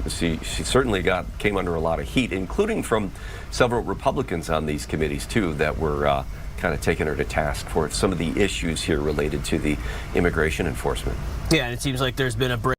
she certainly came under a lot of heat, including from several Republicans on these committees, too, that were kind of taking her to task for some of the issues here related to the immigration enforcement. Yeah, and it seems like there's been a break.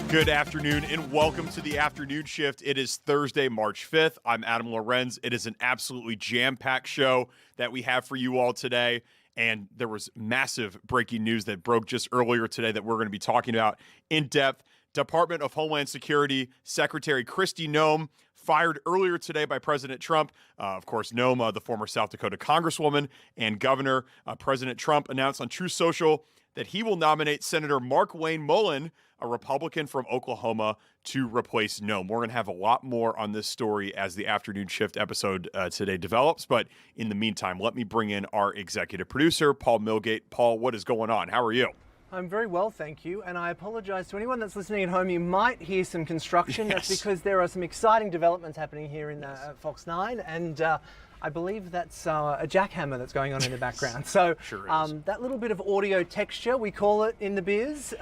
Good afternoon and welcome to the afternoon shift. It is Thursday, March 5th. I'm Adam Lorenz. It is an absolutely jam-packed show that we have for you all today. And there was massive breaking news that broke just earlier today that we're going to be talking about in depth. Department of Homeland Security Secretary Kristi Noem fired earlier today by President Trump. Of course, Noem, the former South Dakota Congresswoman and governor. President Trump announced on Truth Social that he will nominate Senator Markwayne Mullin, a Republican from Oklahoma, to replace Noem. We're going to have a lot more on this story as the afternoon shift episode today develops. But in the meantime, let me bring in our executive producer, Paul Milgate. Paul, what is going on? How are you? I'm very well, thank you. And I apologize to anyone that's listening at home. You might hear some construction. Yes. That's because there are some exciting developments happening here in Fox 9. And I believe that's a jackhammer that's going on in the background. So Sure is. that little bit of audio texture, we call it in the biz,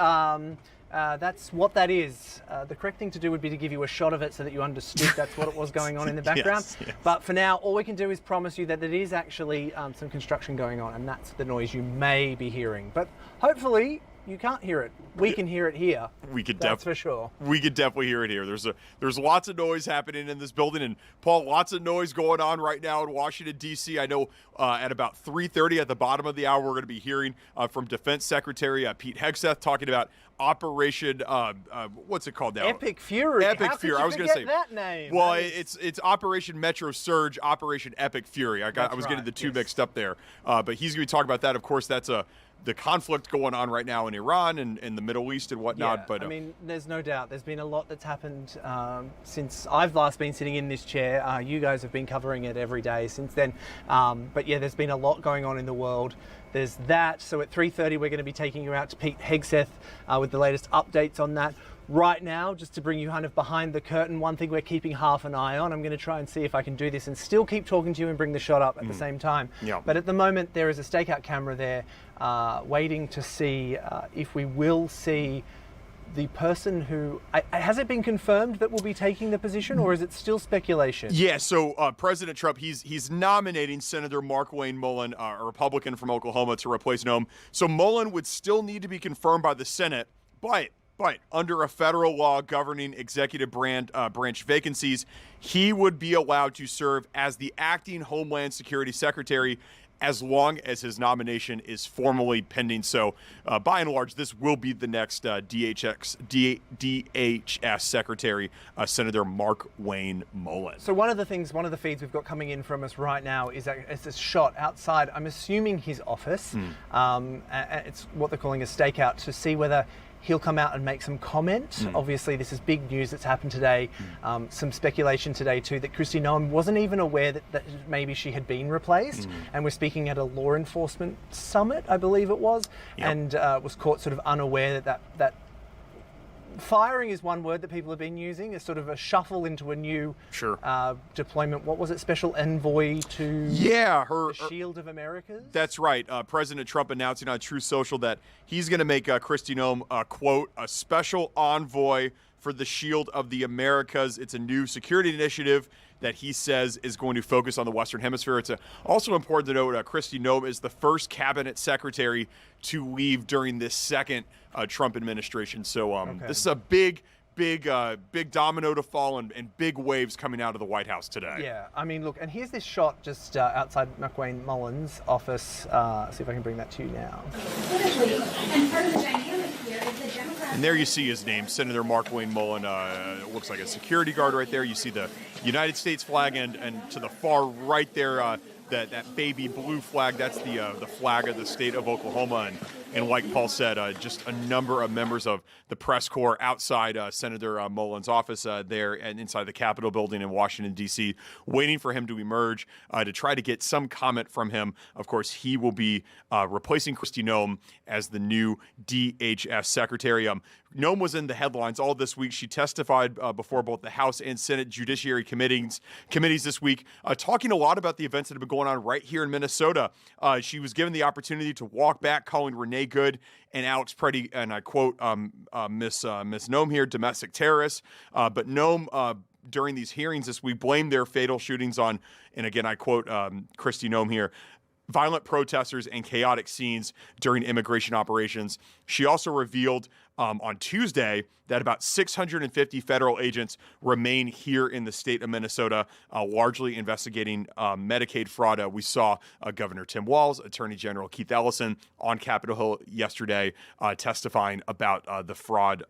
that's what that is. The correct thing to do would be to give you a shot of it so that you understood that's what it was going on in the background. Yes. But for now, all we can do is promise you that there is actually some construction going on, and that's the noise you may be hearing. But hopefully you can't hear it. We can hear it here. That's for sure. We could definitely hear it here. There's lots of noise happening in this building, and Paul, lots of noise going on right now in Washington D.C. I know at about 3:30 at the bottom of the hour, we're going to be hearing from Defense Secretary Pete Hegseth talking about Operation what's it called now? Epic Fury. Epic How Fury. Could you I was going to say that name. Well, That is- it's Operation Metro Surge, Operation Epic Fury. I was getting right, the two yes. mixed up there. But he's going to be talking about that. Of course, that's the conflict going on right now in Iran and in the Middle East and whatnot. Yeah, But I mean, there's no doubt. There's been a lot that's happened since I've last been sitting in this chair. You guys have been covering it every day since then. But yeah, there's been a lot going on in the world. There's that. So at 3:30, we're going to be taking you out to Pete Hegseth with the latest updates on that. Right now, just to bring you kind of behind the curtain, one thing we're keeping half an eye on, I'm going to try and see if I can do this and still keep talking to you and bring the shot up at the same time. Yeah. But at the moment, there is a stakeout camera there waiting to see if we will see the person who... has it been confirmed that will be taking the position, or is it still speculation? yeah, so President Trump, he's nominating Senator Markwayne Mullin, a Republican from Oklahoma, to replace Noem. So Mullin would still need to be confirmed by the Senate, but under a federal law governing executive branch vacancies, he would be allowed to serve as the acting Homeland Security Secretary as long as his nomination is formally pending. So by and large, this will be the next DHS Secretary, Senator Markwayne Mullin. So one of the feeds we've got coming in from us right now is a shot outside, I'm assuming his office. It's what they're calling a stakeout to see whether he'll come out and make some comment. Obviously, this is big news that's happened today. Some speculation today, too, that Kristi Noem wasn't even aware that maybe she had been replaced and was speaking at a law enforcement summit, I believe it was, and was caught sort of unaware that firing is one word that people have been using. It's sort of a shuffle into a new deployment. What was it? Special envoy to the Shield of Americas? That's right. President Trump announcing on Truth Social that he's going to make Kristi Noem, quote, a special envoy for the Shield of the Americas. It's a new security initiative that he says is going to focus on the Western Hemisphere. It's also important to note Kristi Noem is the first cabinet secretary to leave during this second Trump administration. So this is a big domino to fall and big waves coming out of the White House today. Yeah, I mean, look, and here's this shot just outside Markwayne Mullin's office. See if I can bring that to you now. Politically, and part of the dynamic here is the Democrats And there you see his name, Senator Mark Wayne Mullen. Looks like a security guard right there. You see the United States flag, and to the far right there, that baby blue flag, that's the flag of the state of Oklahoma. And like Paul said, just a number of members of the press corps outside Senator Mullen's office there and inside the Capitol building in Washington, D.C., waiting for him to emerge to try to get some comment from him. Of course, he will be replacing Kristi Noem as the new DHS secretary. Noem was in the headlines all this week. She testified before both the House and Senate Judiciary committees this week, talking a lot about the events that have been going on right here in Minnesota. She was given the opportunity to walk back, calling Renee Good and Alex Preddy, and I quote Miss Noem here, domestic terrorists. But Noem, during these hearings this week, blamed their fatal shootings on, and again I quote Kristi Noem here, violent protesters and chaotic scenes during immigration operations. She also revealed on Tuesday that about 650 federal agents remain here in the state of Minnesota, largely investigating Medicaid fraud. We saw Governor Tim Walz, Attorney General Keith Ellison on Capitol Hill yesterday testifying about the fraud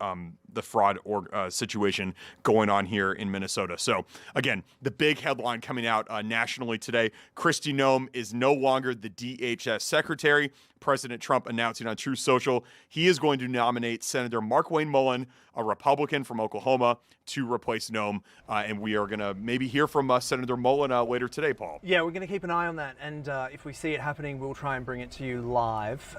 situation going on here in Minnesota. So again, the big headline coming out nationally today, Kristi Noem is no longer the DHS secretary. President Trump announcing on Truth Social he is going to nominate Senator Mark Wayne Mullen, a Republican from Oklahoma, to replace Noem. And we are going to maybe hear from Senator Mullen later today, Paul. Yeah, we're going to keep an eye on that. And if we see it happening, we'll try and bring it to you live.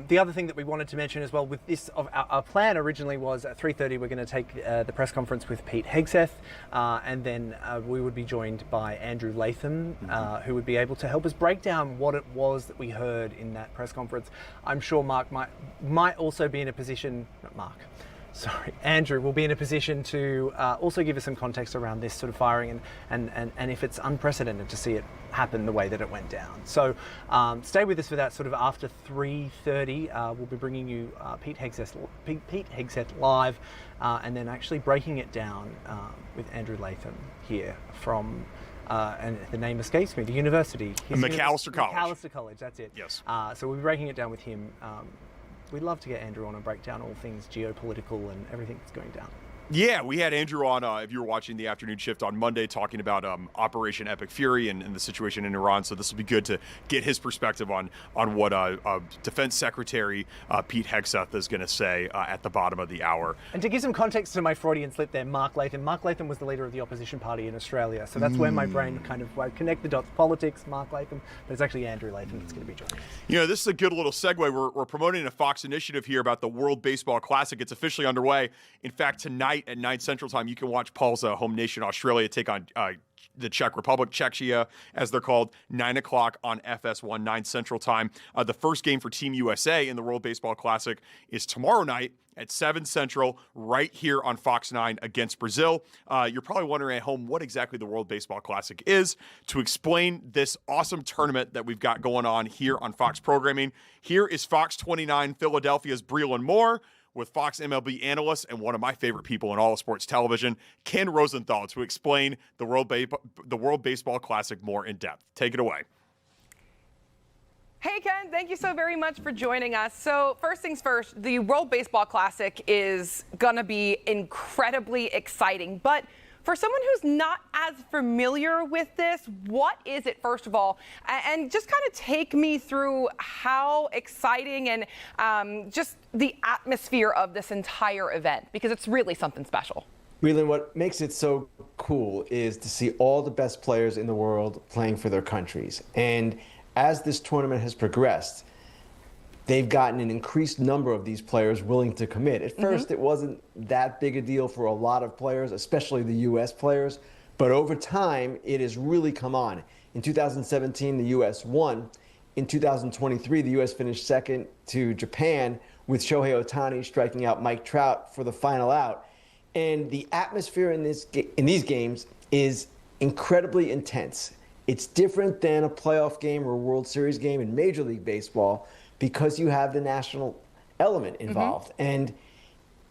The other thing that we wanted to mention as well with this, our plan originally was at 3:30, we're going to take the press conference with Pete Hegseth. And then we would be joined by Andrew Latham, who would be able to help us break down what it was that we heard in that press conference. I'm sure Mark might also be in a position, Andrew will be in a position to also give us some context around this sort of firing and if it's unprecedented to see it happen the way that it went down. So stay with us for that sort of after 3:30. We'll be bringing you Pete Hegseth live and then actually breaking it down with Andrew Latham here from and the name escapes me, the university. Macalester College. Macalester College, that's it. Yes. So we'll be breaking it down with him. We'd love to get Andrew on and break down all things geopolitical and everything that's going down. Yeah, we had Andrew on, if you were watching the afternoon shift on Monday, talking about Operation Epic Fury and the situation in Iran. So this will be good to get his perspective on what Defense Secretary Pete Hegseth is going to say at the bottom of the hour. And to give some context to my Freudian slip there, Mark Latham. Mark Latham was the leader of the opposition party in Australia. So that's where my brain kind of connect the dots. Politics, Mark Latham, but it's actually Andrew Latham that's going to be joining us. You know, this is a good little segue. We're promoting a Fox initiative here about the World Baseball Classic. It's officially underway. In fact, tonight at 9 Central Time, you can watch Paul's home nation, Australia, take on the Czech Republic, Czechia, as they're called, 9 o'clock on FS1, 9 Central Time. The first game for Team USA in the World Baseball Classic is tomorrow night at 7 Central, right here on Fox 9 against Brazil. You're probably wondering at home what exactly the World Baseball Classic is. To explain this awesome tournament that we've got going on here on Fox programming, here is Fox 29 Philadelphia's Breland Moore with Fox MLB analyst and one of my favorite people in all of sports television, Ken Rosenthal, to explain the World Baseball Classic more in depth. Take it away. Hey, Ken, thank you so very much for joining us. So first things first, the World Baseball Classic is going to be incredibly exciting. But for someone who's not as familiar with this, what is it, first of all? And just kind of take me through how exciting and just the atmosphere of this entire event, because it's really something special. Leland, what makes it so cool is to see all the best players in the world playing for their countries. And as this tournament has progressed, they've gotten an increased number of these players willing to commit. At first, it wasn't that big a deal for a lot of players, especially the U.S. players. But over time, it has really come on. In 2017, the U.S. won. In 2023, the U.S. finished second to Japan, with Shohei Ohtani striking out Mike Trout for the final out. And the atmosphere in these games is incredibly intense. It's different than a playoff game or a World Series game in Major League Baseball, because you have the national element involved. And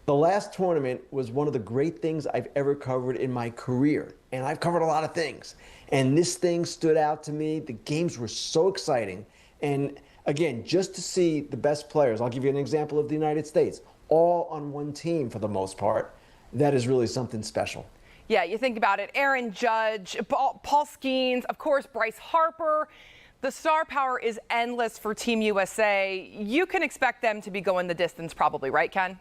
the last tournament was one of the great things I've ever covered in my career. And I've covered a lot of things. And this thing stood out to me. The games were so exciting. And again, just to see the best players, I'll give you an example of the United States. all on one team for the most part, that is really something special. Yeah, you think about it. Aaron Judge, Paul Skeens, of course, Bryce Harper. The star power is endless for Team USA. You can expect them to be going the distance probably, right, Ken?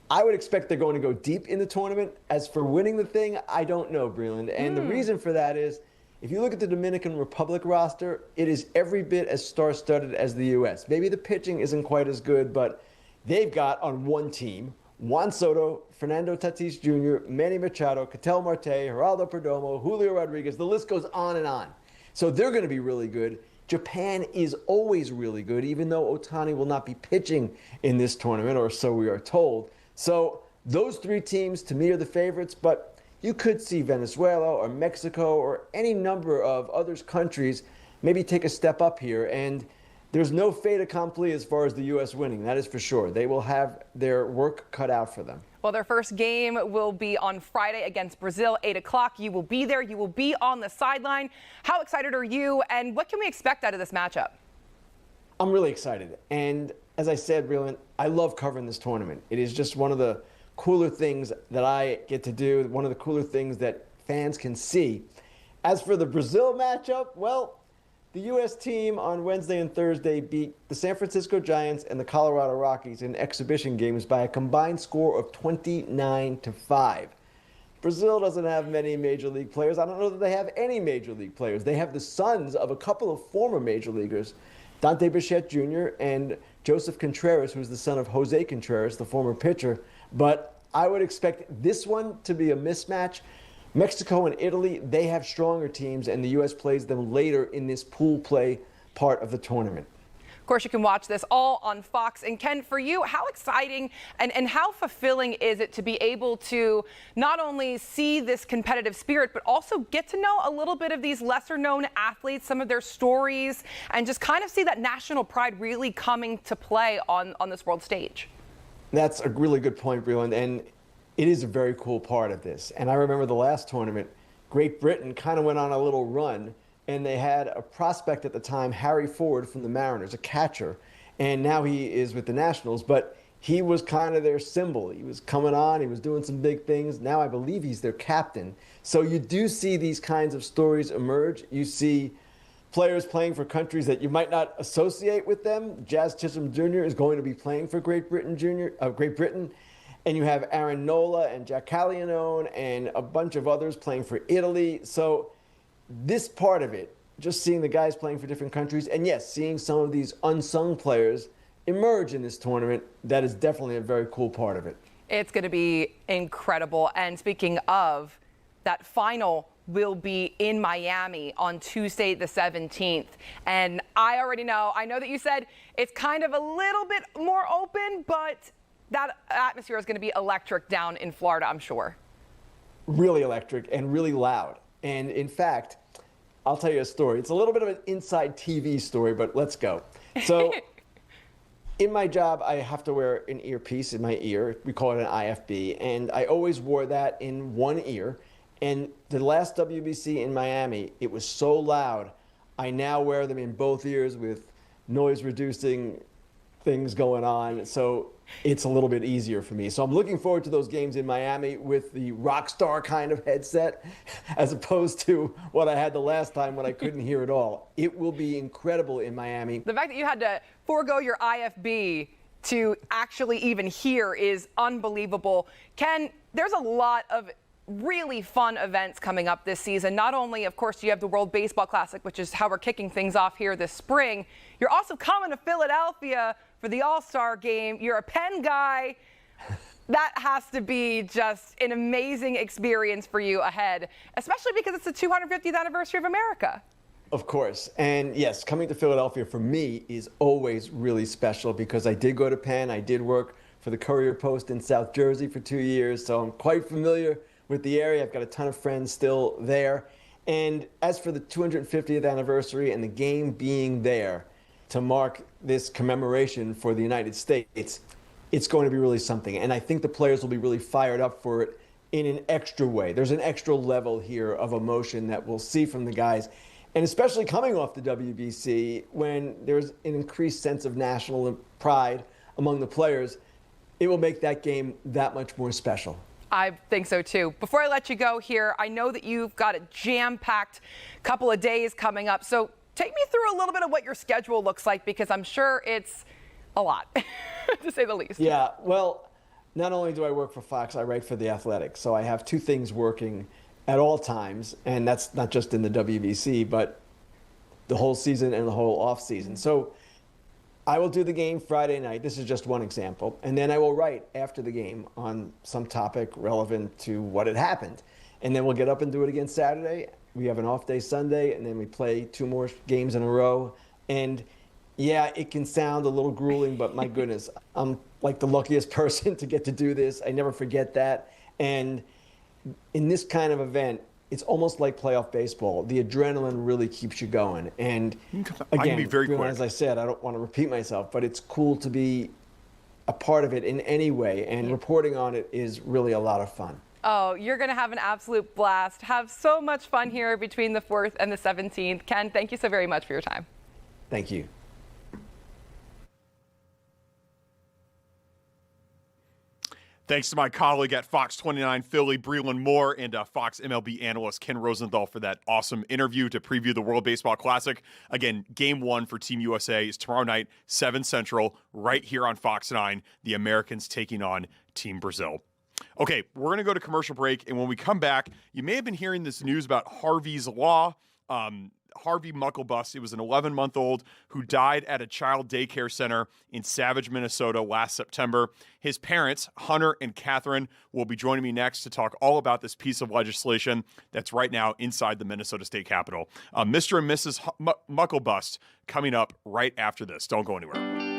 I would expect they're going to go deep in the tournament. As for winning the thing, I don't know, Breland. And the reason for that is, if you look at the Dominican Republic roster, it is every bit as star-studded as the U.S. Maybe the pitching isn't quite as good, but they've got on one team Juan Soto, Fernando Tatis Jr., Manny Machado, Ketel Marte, Geraldo Perdomo, Julio Rodriguez. The list goes on and on. So they're going to be really good. Japan is always really good, even though Ohtani will not be pitching in this tournament, or so we are told. So those three teams, to me, are the favorites, but you could see Venezuela or Mexico or any number of other countries maybe take a step up here. And there's no fait accompli as far as the U.S. winning, that is for sure. They will have their work cut out for them. Well, their first game will be on Friday against Brazil, 8 o'clock. You will be there. You will be on the sideline. How excited are you, and what can we expect out of this matchup? I'm really excited. And as I said, Breland, I love covering this tournament. It is just one of the cooler things that I get to do, one of the cooler things that fans can see. As for the Brazil matchup, well, the U.S. team on Wednesday and Thursday beat the San Francisco Giants and the Colorado Rockies in exhibition games by a combined score of 29-5. Brazil doesn't have many major league players. I don't know that they have any major league players. They have the sons of a couple of former major leaguers, Dante Bichette Jr. and Joseph Contreras, who's the son of Jose Contreras, the former pitcher. But I would expect this one to be a mismatch. Mexico and Italy, they have stronger teams, and the U.S. plays them later in this pool play part of the tournament. Of course, you can watch this all on Fox. And Ken, for you, how exciting and how fulfilling is it to be able to not only see this competitive spirit, but also get to know a little bit of these lesser-known athletes, some of their stories, and just kind of see that national pride really coming to play on this world stage? That's a really good point, Breland, and it is a very cool part of this. And I remember the last tournament, Great Britain kind of went on a little run, and they had a prospect at the time, Harry Ford from the Mariners, a catcher, and now he is with the Nationals, but he was kind of their symbol. He was coming on, he was doing some big things. Now I believe he's their captain. So you do see these kinds of stories emerge. You see players playing for countries that you might not associate with them. Jazz Chisholm Jr. is going to be playing for Great Britain. And you have Aaron Nola and Jack Caglianone and a bunch of others playing for Italy. So this part of it, just seeing the guys playing for different countries, and yes, seeing some of these unsung players emerge in this tournament, that is definitely a very cool part of it. It's going to be incredible. And speaking of, that final will be in Miami on Tuesday the 17th. And I know that you said it's kind of a little bit more open, but that atmosphere is going to be electric down in Florida, I'm sure. Really electric and really loud. And in fact, I'll tell you a story. It's a little bit of an inside TV story, but let's go. So in my job, I have to wear an earpiece in my ear. We call it an IFB. And I always wore that in one ear. And the last WBC in Miami, it was so loud. I now wear them in both ears with noise reducing things going on. So it's a little bit easier for me. So I'm looking forward to those games in Miami with the rock star kind of headset, as opposed to what I had the last time when I couldn't hear it all. It will be incredible in Miami. The fact that you had to forego your IFB to actually even hear is unbelievable. Ken, there's a lot of really fun events coming up this season. Not only, of course, do you have the World Baseball Classic, which is how we're kicking things off here this spring. You're also coming to Philadelphia for the All-Star game. You're a Penn guy. That has to be just an amazing experience for you ahead, especially because it's the 250th anniversary of America. Of course. And yes, coming to Philadelphia for me is always really special because I did go to Penn. I did work for the Courier Post in South Jersey for 2 years, so I'm quite familiar with the area. I've got a ton of friends still there. And as for the 250th anniversary and the game being there to mark this commemoration for the United States, it's going to be really something. And I think the players will be really fired up for it in an extra way. There's an extra level here of emotion that we'll see from the guys. And especially coming off the WBC, when there's an increased sense of national pride among the players, it will make that game that much more special. I think so too. Before I let you go here, I know that you've got a jam-packed couple of days coming up. So take me through a little bit of what your schedule looks like, because I'm sure it's a lot, to say the least. Yeah, well, not only do I work for Fox, I write for The Athletic. So I have two things working at all times, and that's not just in the WBC, but the whole season and the whole off season. So I will do the game Friday night. This is just one example. And then I will write after the game on some topic relevant to what had happened. And then we'll get up and do it again Saturday. We have an off day Sunday, and then we play 2 more games in a row. And yeah, it can sound a little grueling, but my goodness, I'm like the luckiest person to get to do this. I never forget that. And in this kind of event, it's almost like playoff baseball. The adrenaline really keeps you going. And I can be again, very quick. as I said, I don't want to repeat myself, but it's cool to be a part of it in any way. And reporting on it is really a lot of fun. Oh, you're going to have an absolute blast. Have so much fun here between the 4th and the 17th. Ken, thank you so very much for your time. Thank you. Thanks to my colleague at Fox 29 Philly, Breland Moore, and Fox MLB analyst Ken Rosenthal for that awesome interview to preview the World Baseball Classic. Again, Game 1 for Team USA is tomorrow night, 7 Central, right here on Fox 9. The Americans taking on Team Brazil. Okay, we're going to go to commercial break, and when we come back, you may have been hearing this news about Harvey's Law. Harvey Muklebust. He was an 11-month-old who died at a child daycare center in Savage, Minnesota last September. His parents, Hunter and Catherine, will be joining me next to talk all about this piece of legislation that's right now inside the Minnesota State Capitol. Mr. and Mrs. Muklebust coming up right after this. Don't go anywhere.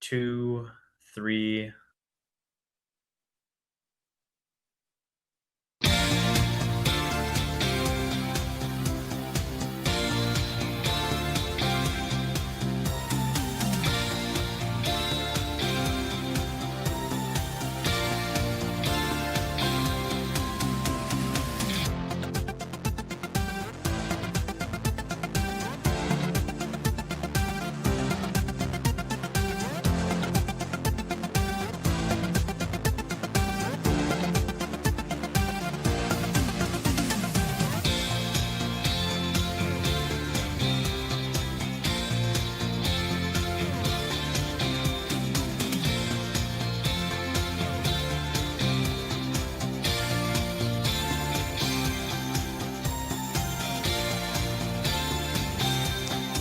Two, three.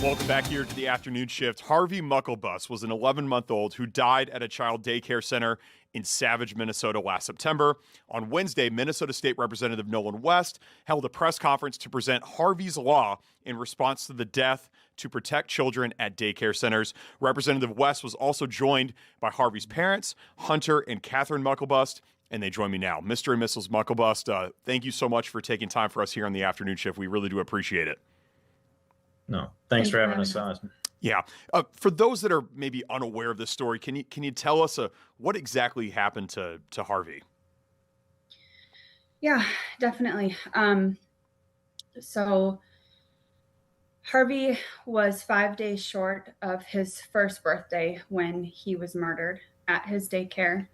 Welcome back here to the afternoon shift. Harvey Muklebust was an 11-month-old who died at a child daycare center in Savage, Minnesota last September. On Wednesday, Minnesota State Representative Nolan West held a press conference to present Harvey's Law in response to the death to protect children at daycare centers. Representative West was also joined by Harvey's parents, Hunter and Catherine Muklebust, and they join me now. Mr. and Mrs. Muklebust, thank you so much for taking time for us here on the afternoon shift. We really do appreciate it. No, thanks for having us on. Yeah. For those that are maybe unaware of this story, can you tell us what exactly happened to Harvey? Yeah, definitely. So Harvey was 5 days short of his first birthday when he was murdered at his daycare.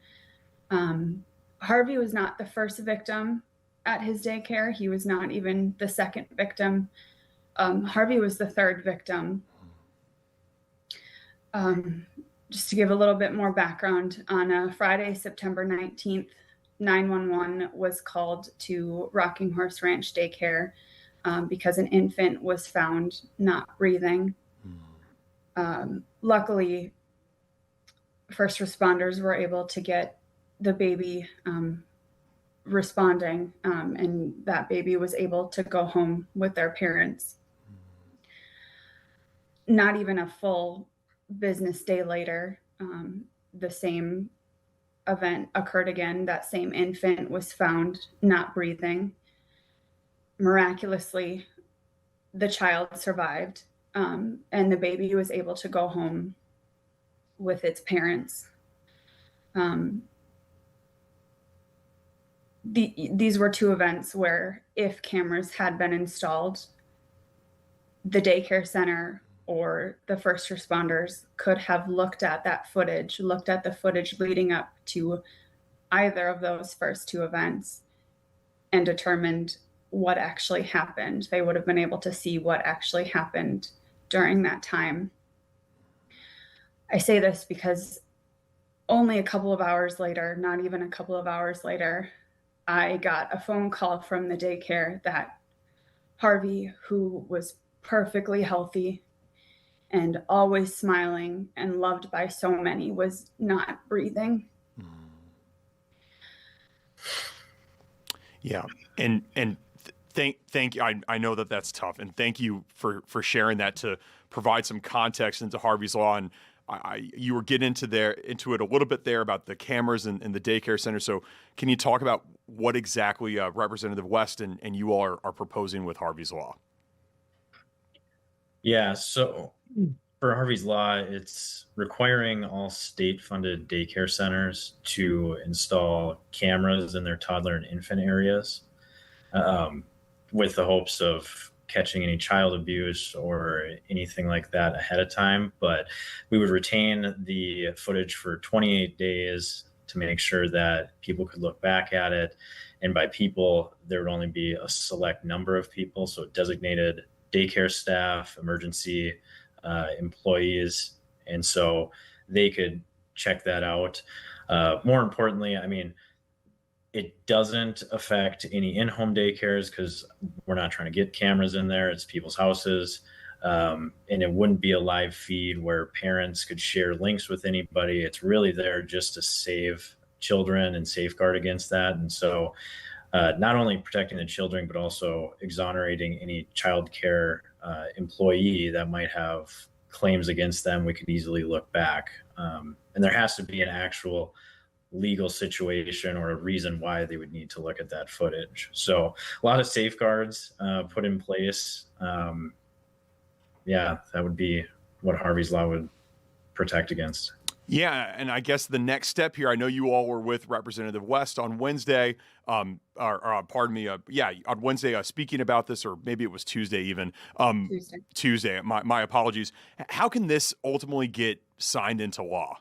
Harvey was not the first victim at his daycare. He was not even the second victim. Harvey was the third victim. Just to give a little bit more background, on Friday, September 19th, 911 was called to Rocking Horse Ranch Daycare because an infant was found not breathing. Luckily, first responders were able to get the baby responding, and that baby was able to go home with their parents. Not even a full business day later, the same event occurred again. That same infant was found not breathing. Miraculously, the child survived, and the baby was able to go home with its parents. These were two events where, if cameras had been installed, the daycare center or the first responders could have looked at that footage, looked at the footage leading up to either of those first two events and determined what actually happened. They would have been able to see what actually happened during that time. I say this because only a couple of hours later, not even a couple of hours later, I got a phone call from the daycare that Harvey, who was perfectly healthy and always smiling and loved by so many, was not breathing. Yeah. And thank you. I know that that's tough, and thank you for sharing that to provide some context into Harvey's Law. And you were getting into it a little bit there about the cameras and the daycare center. So can you talk about what exactly Representative West and you all are proposing with Harvey's Law? Yeah, so for Harvey's Law, it's requiring all state-funded daycare centers to install cameras in their toddler and infant areas, with the hopes of catching any child abuse or anything like that ahead of time. But we would retain the footage for 28 days to make sure that people could look back at it. And by people, there would only be a select number of people, so designated daycare staff, emergency employees, and so they could check that out. More importantly, I mean, it doesn't affect any in-home daycares because we're not trying to get cameras in there. It's people's houses. And it wouldn't be a live feed where parents could share links with anybody. It's really there just to save children and safeguard against that. And so not only protecting the children, but also exonerating any child care employee that might have claims against them. We could easily look back. And there has to be an actual legal situation or a reason why they would need to look at that footage. So a lot of safeguards put in place. Yeah, that would be what Harvey's Law would protect against. Yeah, and I guess the next step here, I know you all were with Representative West on Wednesday, on Wednesday speaking about this, or maybe it was Tuesday even. Tuesday, my apologies. How can this ultimately get signed into law?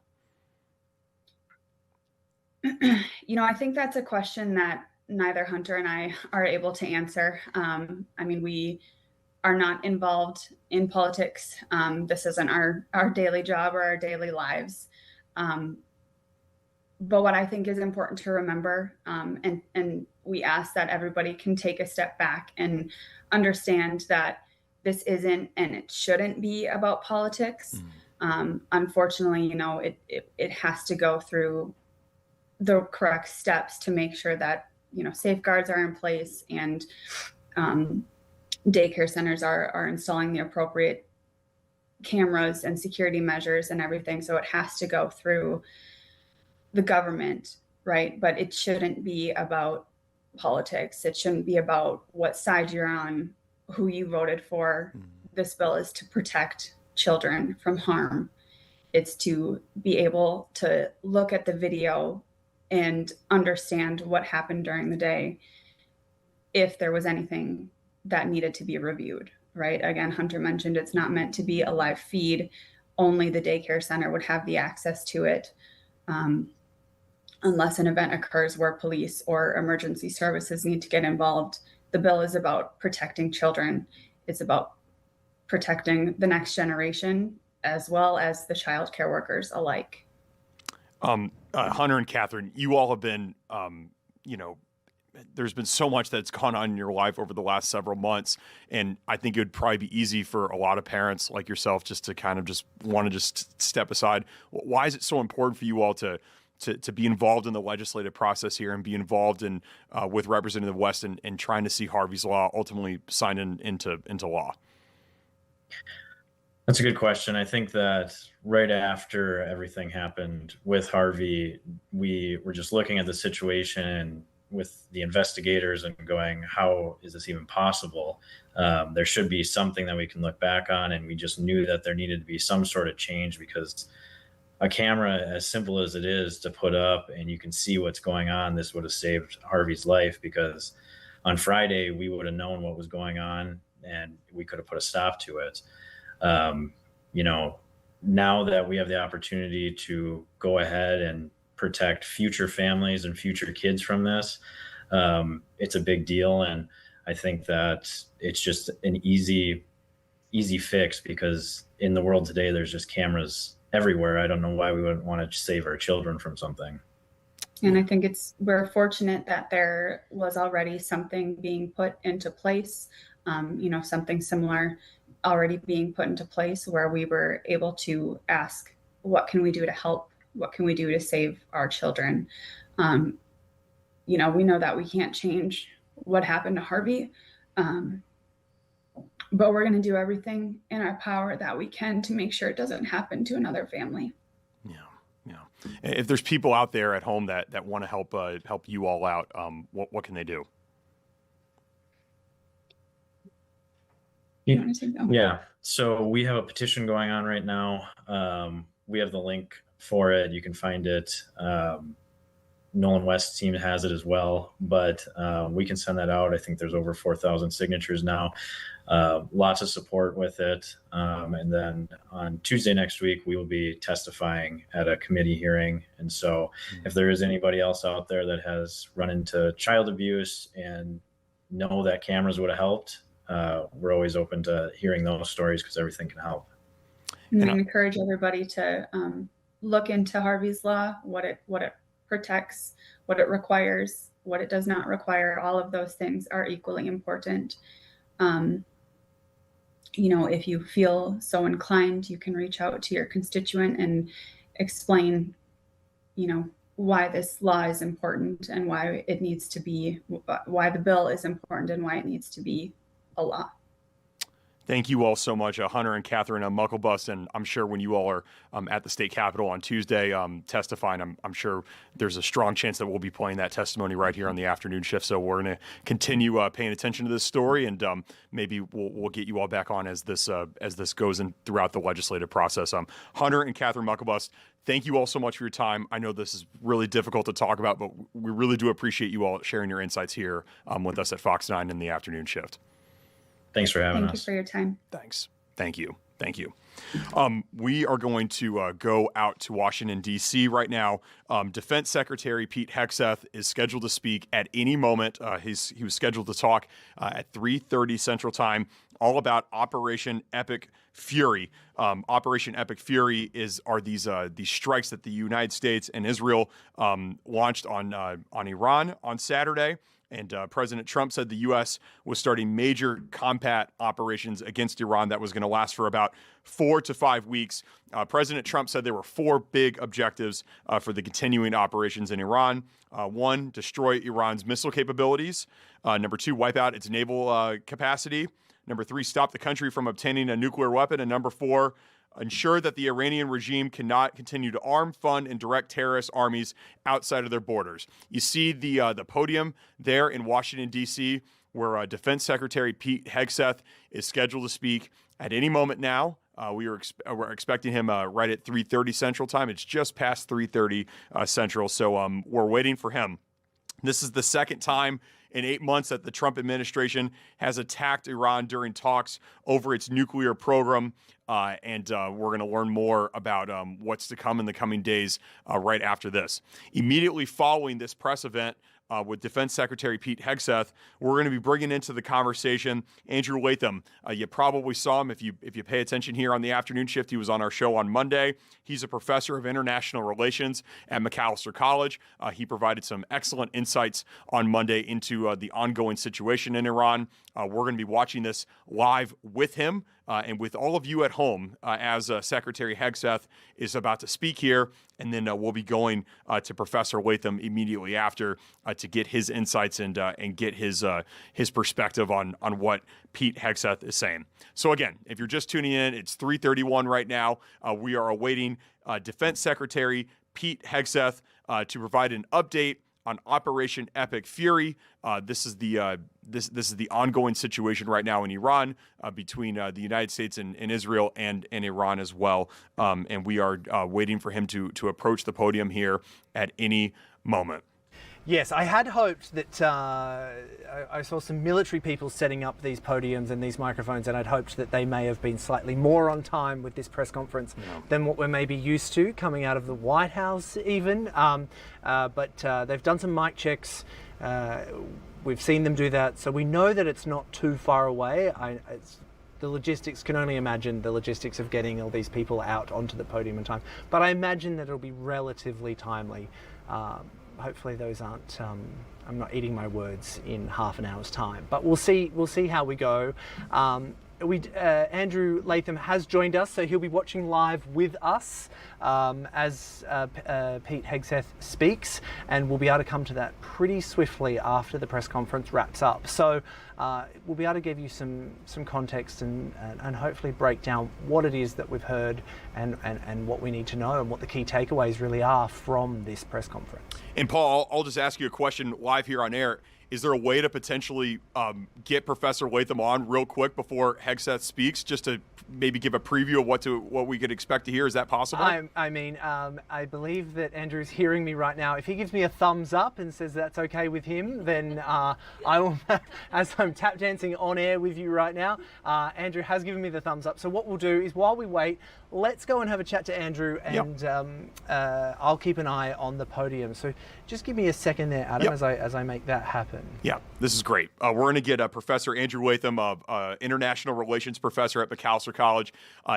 I think that's a question that neither Hunter and I are able to answer. I mean, we are not involved in politics. This isn't our daily job or our daily lives. But what I think is important to remember, and we ask that everybody can take a step back and understand that this isn't and it shouldn't be about politics. Unfortunately, you know, it has to go through the correct steps to make sure that, you know, safeguards are in place and daycare centers are installing the appropriate cameras and security measures and everything. So it has to go through the government, right? But it shouldn't be about politics. It shouldn't be about what side you're on, who you voted for. This bill is to protect children from harm. It's to be able to look at the video and understand what happened during the day if there was anything that needed to be reviewed, right? Again, Hunter mentioned it's not meant to be a live feed. Only the daycare center would have the access to it, unless an event occurs where police or emergency services need to get involved. The bill is about protecting children. It's about protecting the next generation as well as the child care workers alike. Hunter and Catherine, you all have been, there's been so much that's gone on in your life over the last several months. And I think it would probably be easy for a lot of parents like yourself just to kind of just want to just step aside. Why is it so important for you all to be involved in the legislative process here and be involved in with Representative West and trying to see Harvey's Law ultimately signed into law? That's a good question. I think that right after everything happened with Harvey, we were just looking at the situation with the investigators and going, how is this even possible? There should be something that we can look back on. And we just knew that there needed to be some sort of change, because a camera, as simple as it is to put up and you can see what's going on, this would have saved Harvey's life, because on Friday we would have known what was going on and we could have put a stop to it. Now that we have the opportunity to go ahead and protect future families and future kids from this, it's a big deal. And I think that it's just an easy fix, because in the world today, there's just cameras everywhere. I don't know why we wouldn't want to save our children from something. And I think we're fortunate that there was already something being put into place, something similar already being put into place, where we were able to ask, what can we do to help? What can we do to save our children? We know that we can't change what happened to Harvey, but we're going to do everything in our power that we can to make sure it doesn't happen to another family. Yeah. If there's people out there at home that want to help you all out, what can they do? You want to take that one? Yeah. So we have a petition going on right now. We have the link for it. You can find it. Nolan West's team has it as well, but we can send that out. I think there's over 4,000 signatures now. Lots of support with it. And then on Tuesday next week, we will be testifying at a committee hearing. And so if there is anybody else out there that has run into child abuse and know that cameras would have helped, we're always open to hearing those stories, because everything can help. And I encourage everybody to look into Harvey's Law, what it protects, what it requires, what it does not require. All of those things are equally important. If you feel so inclined, you can reach out to your constituent and explain, why this law is important and why it needs to be, why the bill is important and why it needs to be a law. Thank you all so much, Hunter and Catherine Muklebust, and I'm sure when you all are at the state capitol on Tuesday testifying, I'm sure there's a strong chance that we'll be playing that testimony right here on the afternoon shift. So we're going to continue paying attention to this story, and maybe we'll get you all back on as this goes in throughout the legislative process. Hunter and Catherine Muklebust, thank you all so much for your time. I know this is really difficult to talk about, but we really do appreciate you all sharing your insights here with us at Fox 9 in the afternoon shift. Thanks for having us. Thank you for your time. Thanks. Thank you. We are going to go out to Washington, D.C. right now. Defense Secretary Pete Hegseth is scheduled to speak at any moment. He was scheduled to talk at 3:30 Central Time, all about Operation Epic Fury. Operation Epic Fury are these strikes that the United States and Israel launched on Iran on Saturday. And President Trump said the U.S. was starting major combat operations against Iran that was going to last for about 4 to 5 weeks. President Trump said there were 4 big objectives for the continuing operations in Iran. 1, destroy Iran's missile capabilities. Number 2, wipe out its naval capacity. Number 3, stop the country from obtaining a nuclear weapon. And number 4, ensure that the Iranian regime cannot continue to arm, fund, and direct terrorist armies outside of their borders. You see the podium there in Washington, D.C., where Defense Secretary Pete Hegseth is scheduled to speak at any moment now. We're expecting him right at 3:30 Central Time. It's just past 3:30 Central, so we're waiting for him. This is the second time in 8 months that the Trump administration has attacked Iran during talks over its nuclear program. And we're going to learn more about what's to come in the coming days right after this. Immediately following this press event with Defense Secretary Pete Hegseth, we're going to be bringing into the conversation Andrew Latham. You probably saw him if you pay attention here on the afternoon shift. He was on our show on Monday. He's a professor of international relations at Macalester College. He provided some excellent insights on Monday into the ongoing situation in Iran. We're going to be watching this live with him and with all of you at home as Secretary Hegseth is about to speak here. And then we'll be going to Professor Latham immediately after to get his insights and get his perspective on what Pete Hegseth is saying. So again, if you're just tuning in, it's 3:31 right now. We are awaiting Defense Secretary Pete Hegseth to provide an update on Operation Epic Fury. This is the ongoing situation right now in Iran between the United States and Israel and Iran as well. And we are waiting for him to approach the podium here at any moment. Yes, I had hoped that I saw some military people setting up these podiums and these microphones, and I'd hoped that they may have been slightly more on time with this press conference than what we're maybe used to coming out of the White House even. But they've done some mic checks. We've seen them do that, so we know that it's not too far away. The logistics, can only imagine the logistics of getting all these people out onto the podium in time. But I imagine that it'll be relatively timely. Hopefully those aren't, I'm not eating my words in half an hour's time, but we'll see how we go. Andrew Latham has joined us, so he'll be watching live with us as Pete Hegseth speaks, and we'll be able to come to that pretty swiftly after the press conference wraps up. So we'll be able to give you some context and hopefully break down what it is that we've heard and what we need to know and what the key takeaways really are from this press conference. And Paul, I'll just ask you a question live here on air. Is there a way to potentially get Professor Latham on real quick before Hegseth speaks, just to maybe give a preview of what we could expect to hear? Is that possible? I believe that Andrew's hearing me right now. If he gives me a thumbs up and says that's okay with him, then I will, as I'm tap dancing on air with you right now, Andrew has given me the thumbs up. So what we'll do is, while we wait, let's go and have a chat to Andrew, and I'll keep an eye on the podium. So just give me a second there, Adam, as I make that happen. Yeah, this is great. We're going to get Professor Andrew Latham, International Relations Professor at Macalester College,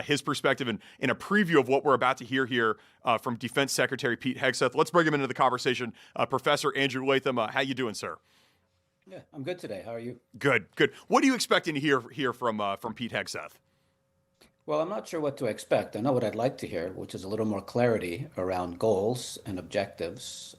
his perspective and a preview of what we're about to hear here from Defense Secretary Pete Hegseth. Let's bring him into the conversation. Professor Andrew Latham, how you doing, sir? Yeah, I'm good today. How are you? Good. What are you expecting to hear from Pete Hegseth? Well, I'm not sure what to expect. I know what I'd like to hear, which is a little more clarity around goals and objectives.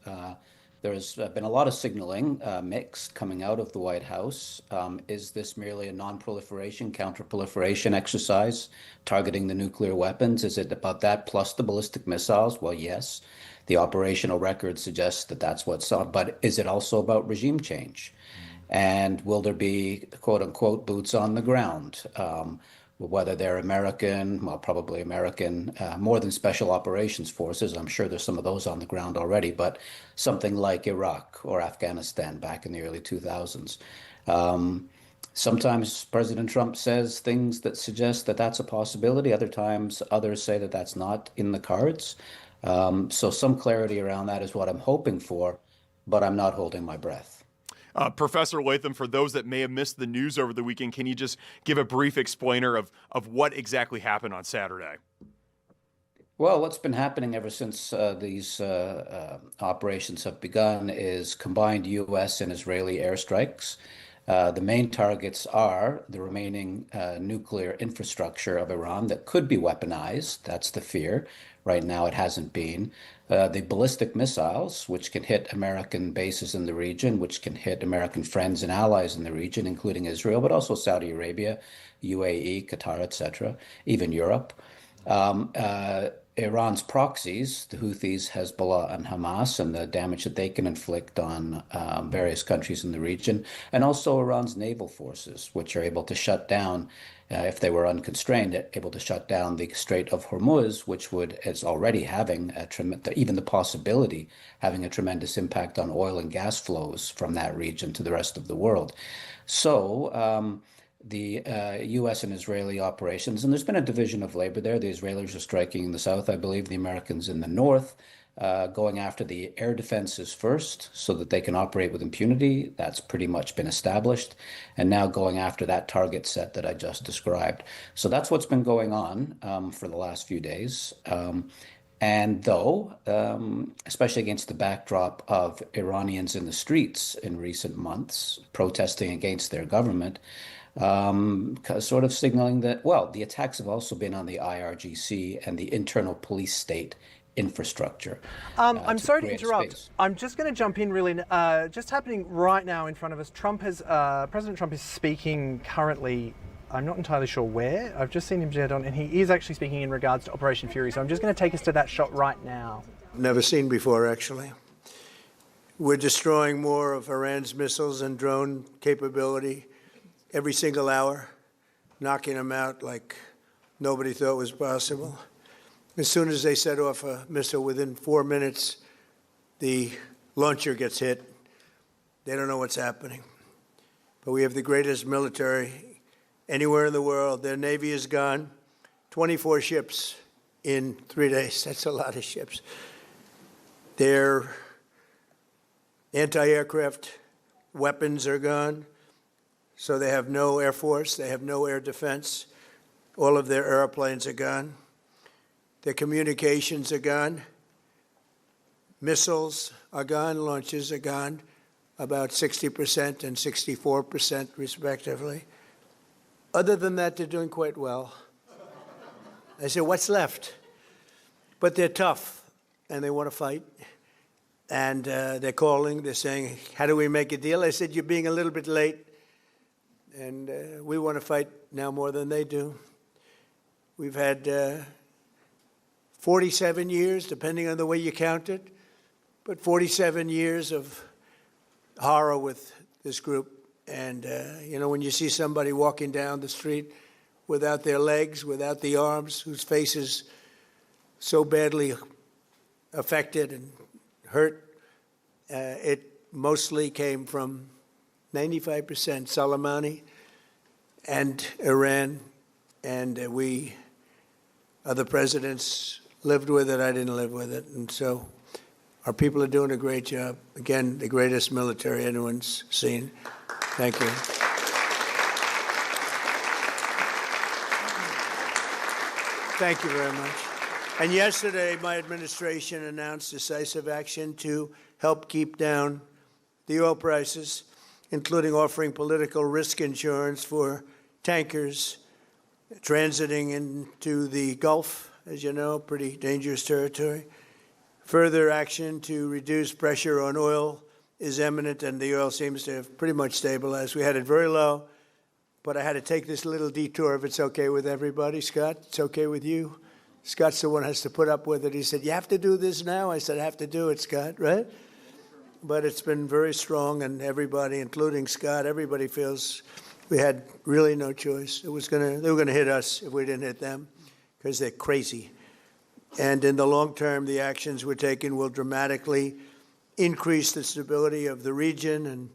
There's been a lot of signaling mixed coming out of the White House. Is this merely a non-proliferation, counter-proliferation exercise targeting the nuclear weapons? Is it about that plus the ballistic missiles? Well, yes. The operational record suggests that that's what's up. But is it also about regime change? And will there be, quote-unquote, boots on the ground? Whether they're American, well, probably American, more than special operations forces. I'm sure there's some of those on the ground already, but something like Iraq or Afghanistan back in the early 2000s. Sometimes President Trump says things that suggest that that's a possibility. Other times, others say that that's not in the cards. So some clarity around that is what I'm hoping for, but I'm not holding my breath. Professor Latham, for those that may have missed the news over the weekend, can you just give a brief explainer of what exactly happened on Saturday? Well, what's been happening ever since these operations have begun is combined U.S. and Israeli airstrikes. The main targets are the remaining nuclear infrastructure of Iran that could be weaponized. That's the fear. Right now, it hasn't been. The ballistic missiles, which can hit American bases in the region, which can hit American friends and allies in the region, including Israel, but also Saudi Arabia, UAE, Qatar, etc., even Europe. Iran's proxies, the Houthis, Hezbollah, and Hamas, and the damage that they can inflict on various countries in the region, and also Iran's naval forces, which are able to shut down, if they were unconstrained, able to shut down the Strait of Hormuz, which is already having even the possibility having a tremendous impact on oil and gas flows from that region to the rest of the world. So the U.S. and Israeli operations, and there's been a division of labor there. The Israelis are striking in the south, I believe, the Americans in the north, going after the air defenses first so that they can operate with impunity. That's pretty much been established. And now going after that target set that I just described. So that's what's been going on for the last few days. And though, especially against the backdrop of Iranians in the streets in recent months protesting against their government, sort of signaling that, well, the attacks have also been on the IRGC and the internal police state infrastructure. I'm sorry to interrupt. Space. I'm just going to jump in really. Just happening right now in front of us, President Trump is speaking currently. I'm not entirely sure where. I've just seen him jet on, and he is actually speaking in regards to Operation Fury. So I'm just going to take us to that shot right now. Never seen before, actually. We're destroying more of Iran's missiles and drone capability every single hour, knocking them out like nobody thought was possible. As soon as they set off a missile, within 4 minutes, the launcher gets hit. They don't know what's happening. But we have the greatest military anywhere in the world. Their Navy is gone. 24 ships in 3 days. That's a lot of ships. Their anti-aircraft weapons are gone. So they have no air force. They have no air defense. All of their airplanes are gone. Their communications are gone. Missiles are gone. Launches are gone. About 60% and 64% respectively. Other than that, they're doing quite well. I said, what's left? But they're tough, and they want to fight. And they're calling. They're saying, how do we make a deal? I said, you're being a little bit late. And we want to fight now more than they do. We've had 47 years, depending on the way you count it, but 47 years of horror with this group. And, when you see somebody walking down the street without their legs, without the arms, whose face is so badly affected and hurt, it mostly came from 95% Soleimani and Iran, and we, other presidents, lived with it. I didn't live with it. And so our people are doing a great job. Again, the greatest military anyone's seen. Thank you. Thank you very much. And yesterday, my administration announced decisive action to help keep down the oil prices, including offering political risk insurance for tankers transiting into the Gulf, as you know, pretty dangerous territory. Further action to reduce pressure on oil is imminent, and the oil seems to have pretty much stabilized. We had it very low, but I had to take this little detour, if it's okay with everybody. Scott, it's okay with you? Scott's the one who has you put up with it. He said, you have to do this now? I said, I have to do it, Scott, right? But it's been very strong, and everybody, including Scott, everybody feels we had really no choice. They were going to hit us if we didn't hit them, because they're crazy. And in the long term, the actions we're taking will dramatically increase the stability of the region and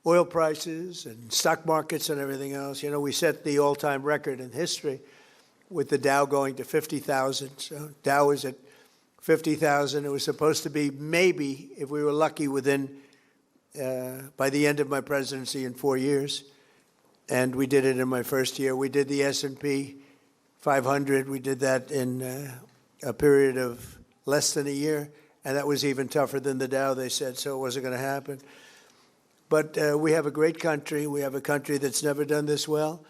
oil prices and stock markets and everything else. You know, we set the all-time record in history with the Dow going to 50,000. So Dow is at 50,000. It was supposed to be maybe, if we were lucky, within by the end of my presidency in 4 years. And we did it in my first year. We did the S&P 500. We did that in a period of less than a year. And that was even tougher than the Dow, they said, so it wasn't going to happen. But we have a great country. We have a country that's never done this well.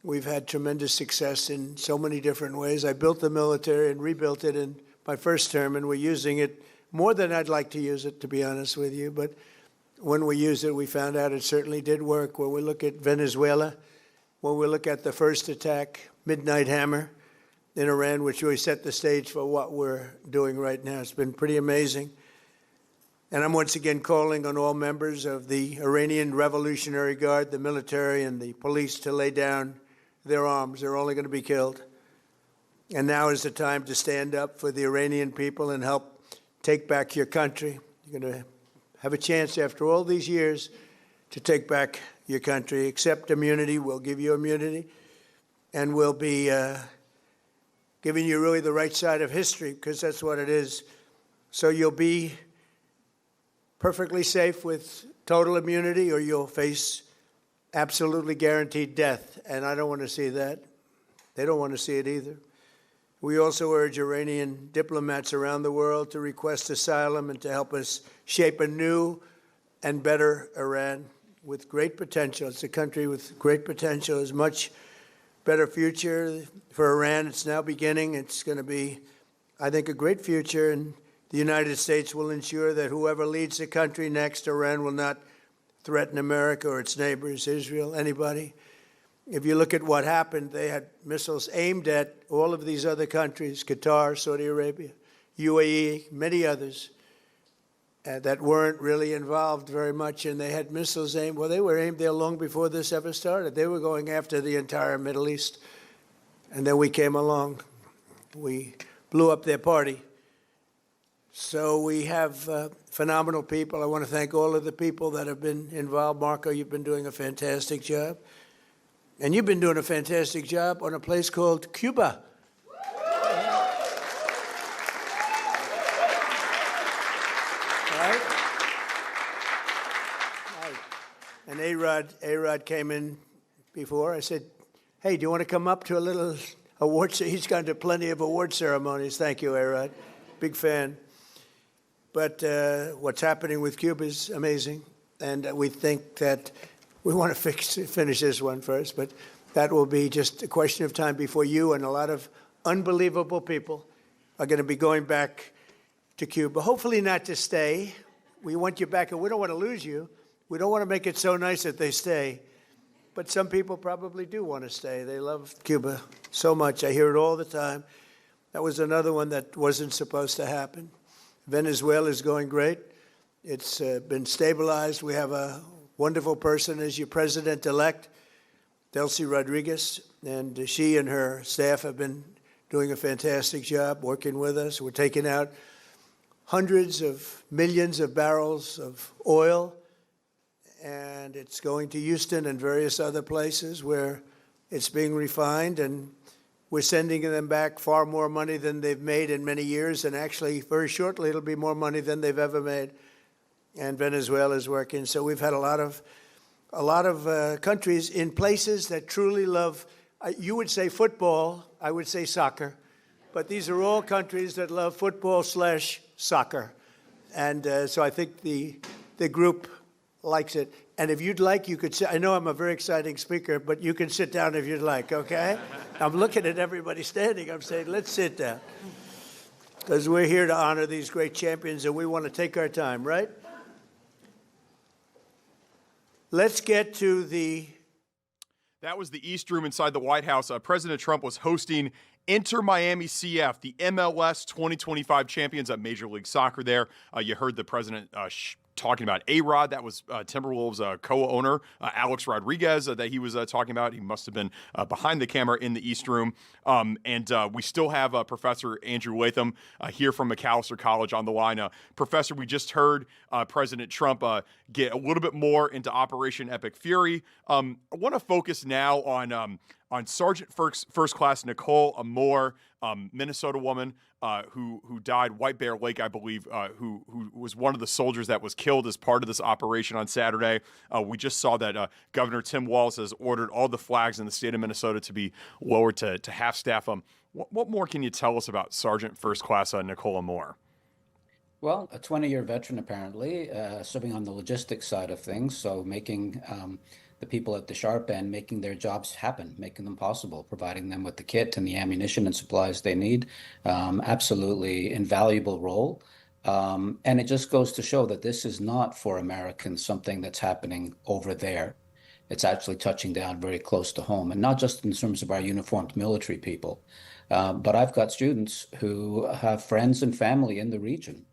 We've had tremendous success in so many different ways. I built the military and rebuilt it in my first term, and we're using it more than I'd like to use it, to be honest with you. But when we used it, we found out it certainly did work. When we look at Venezuela, when we look at the first attack, Midnight Hammer in Iran, which really set the stage for what we're doing right now, it's been pretty amazing. And I'm once again calling on all members of the Iranian Revolutionary Guard, the military and the police, to lay down their arms. They're only going to be killed. And now is the time to stand up for the Iranian people and help take back your country. You're going to have a chance after all these years to take back your country. Accept immunity. We'll give you immunity. And we'll be giving you really the right side of history, because that's what it is. So you'll be perfectly safe with total immunity, or you'll face absolutely guaranteed death. And I don't want to see that. They don't want to see it either. We also urge Iranian diplomats around the world to request asylum and to help us shape a new and better Iran with great potential. It's a country with great potential. It's a much better future for Iran. It's now beginning. It's going to be, I think, a great future. And the United States will ensure that whoever leads the country next, Iran will not threaten America or its neighbors, Israel, anybody. If you look at what happened, they had missiles aimed at all of these other countries, Qatar, Saudi Arabia, UAE, many others, that weren't really involved very much, and they had missiles aimed. Well, they were aimed there long before this ever started. They were going after the entire Middle East. And then we came along. We blew up their party. So we have phenomenal people. I want to thank all of the people that have been involved. Marco, you've been doing a fantastic job. And you've been doing a fantastic job on a place called Cuba. Right? And A-Rod came in before. I said, hey, do you want to come up to a little award? He's gone to plenty of award ceremonies. Thank you, A-Rod. Big fan. But what's happening with Cuba is amazing. And we think that we want to finish this one first, but that will be just a question of time before you and a lot of unbelievable people are going to be going back to Cuba. Hopefully not to stay. We want you back, and we don't want to lose you. We don't want to make it so nice that they stay. But some people probably do want to stay. They love Cuba so much. I hear it all the time. That was another one that wasn't supposed to happen. Venezuela is going great. It's been stabilized. We have a wonderful person as your president-elect, Delcy Rodriguez, and she and her staff have been doing a fantastic job working with us. We're taking out hundreds of millions of barrels of oil, and it's going to Houston and various other places where it's being refined, and we're sending them back far more money than they've made in many years, and actually very shortly it'll be more money than they've ever made. And Venezuela is working. So we've had a lot of countries in places that truly love, you would say football, I would say soccer, but these are all countries that love football/soccer. And so I think the group likes it. And if you'd like, you could sit. I know I'm a very exciting speaker, but you can sit down if you'd like, okay? I'm looking at everybody standing. I'm saying, let's sit down. Because we're here to honor these great champions, and we want to take our time, right? Let's get to That was the East Room inside the White House. President Trump was hosting Inter Miami CF, the MLS 2025 champions at Major League Soccer there. You heard the president talking about A-Rod, that was Timberwolves co-owner, Alex Rodriguez, that he was talking about. He must have been behind the camera in the East Room. And we still have Professor Andrew Latham here from Macalester College on the line. Professor, we just heard President Trump get a little bit more into Operation Epic Fury. I want to focus now on Sergeant First Class Nicole Amore, Minnesota woman who died, White Bear Lake, I believe, who was one of the soldiers that was killed as part of this operation on Saturday. We just saw that Governor Tim Walz has ordered all the flags in the state of Minnesota to be lowered to half staff. What more can you tell us about Sergeant First Class Nicole Amore? Well, a 20-year veteran, apparently, serving on the logistics side of things, so making the people at the sharp end, making their jobs happen, making them possible, providing them with the kit and the ammunition and supplies they need. Absolutely invaluable role. And it just goes to show that this is not for Americans something that's happening over there. It's actually touching down very close to home, and not just in terms of our uniformed military people. But I've got students who have friends and family in the region,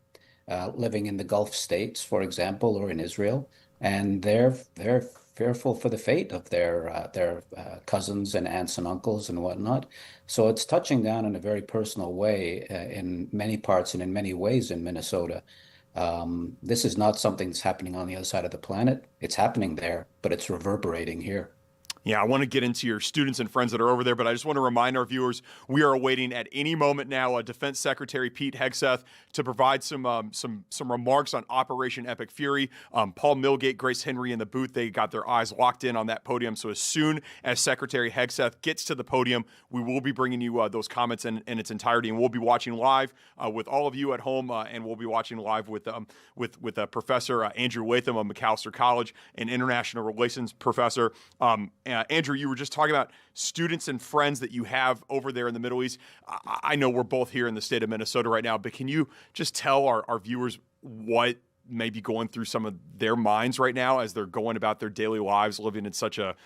living in the Gulf states, for example, or in Israel, and they're fearful for the fate of their cousins and aunts and uncles and whatnot. So it's touching down in a very personal way in many parts and in many ways in Minnesota. This is not something that's happening on the other side of the planet. It's happening there, but it's reverberating here. Yeah, I want to get into your students and friends that are over there, but I just want to remind our viewers we are awaiting at any moment now Defense Secretary Pete Hegseth to provide some remarks on Operation Epic Fury. Paul Milgate, Grace Henry in the booth, they got their eyes locked in on that podium. So as soon as Secretary Hegseth gets to the podium, we will be bringing you those comments in its entirety, and we'll be watching live with all of you at home, and we'll be watching live with Professor Andrew Latham of Macalester College, an international relations professor. Andrew, you were just talking about students and friends that you have over there in the Middle East. I know we're both here in the state of Minnesota right now, but can you just tell our viewers what may be going through some of their minds right now as they're going about their daily lives, living in such a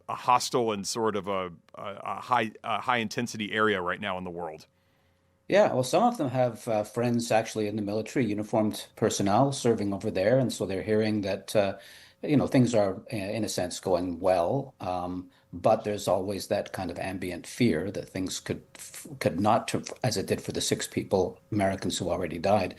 hostile and sort of a high intensity area right now in the world? Yeah, well, some of them have friends actually in the military, uniformed personnel serving over there, and so they're hearing that things are, in a sense, going well, but there's always that kind of ambient fear that things could not, as it did for the 6 Americans who already died.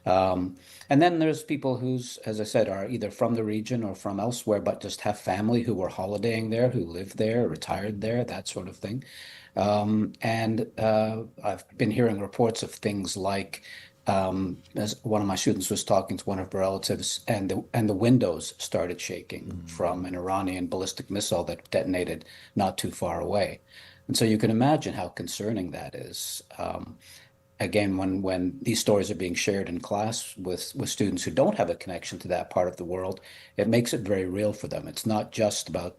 And then there's people who's, as I said, are either from the region or from elsewhere, but just have family who are holidaying there, who live there, retired there, that sort of thing. And I've been hearing reports of things like, as one of my students was talking to one of her relatives, and the windows started shaking from an Iranian ballistic missile that detonated not too far away. And so you can imagine how concerning that is. Again, when these stories are being shared in class with students who don't have a connection to that part of the world, it makes it very real for them. It's not just about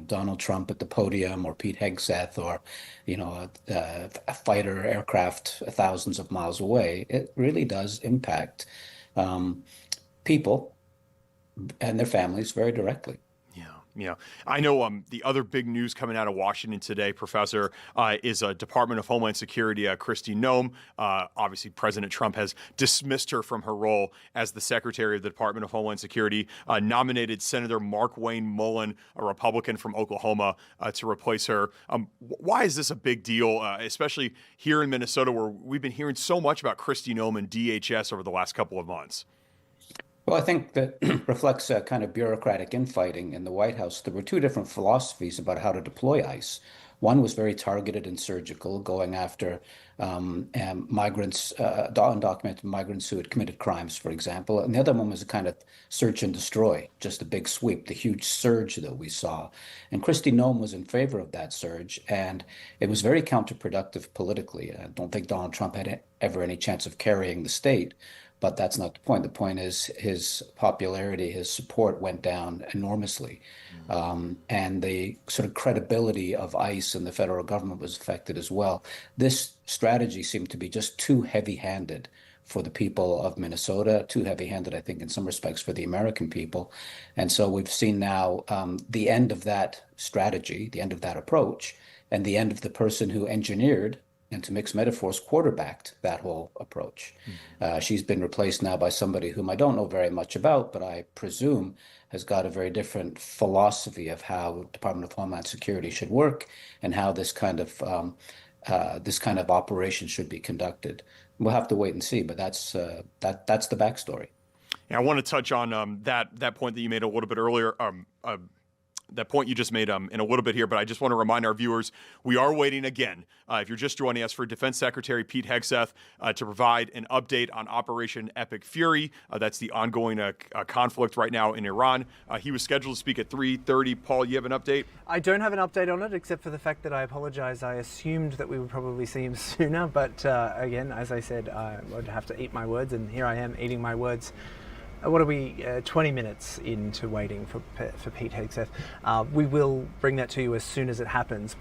Donald Trump at the podium or Pete Hegseth or, a fighter aircraft thousands of miles away. It really does impact people and their families very directly. Yeah. I know the other big news coming out of Washington today, Professor, is Department of Homeland Security, Kristi Noem. Obviously, President Trump has dismissed her from her role as the Secretary of the Department of Homeland Security, nominated Senator Mark Wayne Mullen, a Republican from Oklahoma, to replace her. Why is this a big deal, especially here in Minnesota, where we've been hearing so much about Kristi Noem and DHS over the last couple of months? Well, I think that reflects a kind of bureaucratic infighting in the White House. There were 2 different philosophies about how to deploy ICE. One was very targeted and surgical, going after migrants, undocumented migrants who had committed crimes, for example. And the other one was a kind of search and destroy, just a big sweep, the huge surge that we saw. And Kristi Noem was in favor of that surge, and it was very counterproductive politically. I don't think Donald Trump had ever any chance of carrying the state. But that's not the point. The point is his popularity, his support went down enormously. And the sort of credibility of ICE and the federal government was affected as well. This strategy seemed to be just too heavy-handed for the people of Minnesota, too heavy-handed, I think, in some respects for the American people. And so we've seen now the end of that strategy, the end of that approach, and the end of the person who engineered and to mix metaphors, quarterbacked that whole approach. She's been replaced now by somebody whom I don't know very much about, but I presume has got a very different philosophy of how Department of Homeland Security should work and how this kind of operation should be conducted. We'll have to wait and see, but that's the backstory. Yeah, I want to touch on that point that you made a little bit earlier. That point you just made in a little bit here, but I just want to remind our viewers, we are waiting again, if you're just joining us, for Defense Secretary Pete Hegseth to provide an update on Operation Epic Fury. That's the ongoing conflict right now in Iran. He was scheduled to speak at 3:30. Paul, you have an update? I don't have an update on it, except for the fact that I apologize. I assumed that we would probably see him sooner, but again, as I said, I would have to eat my words, and here I am eating my words. What are we, 20 minutes into waiting for Pete Hegseth? We will bring that to you as soon as it happens.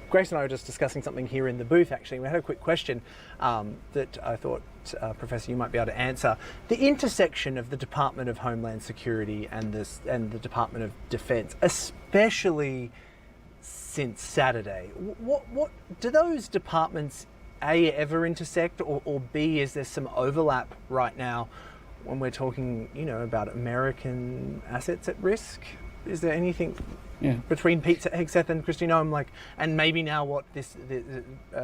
Grace and I were just discussing something here in the booth, actually. We had a quick question that I thought, Professor, you might be able to answer. The intersection of the Department of Homeland Security and the Department of Defense, especially since Saturday, what do those departments, A, ever intersect, or B, is there some overlap right now when we're talking, about American assets at risk? Is there anything between Pete Hegseth and Christine Ohm, and maybe now what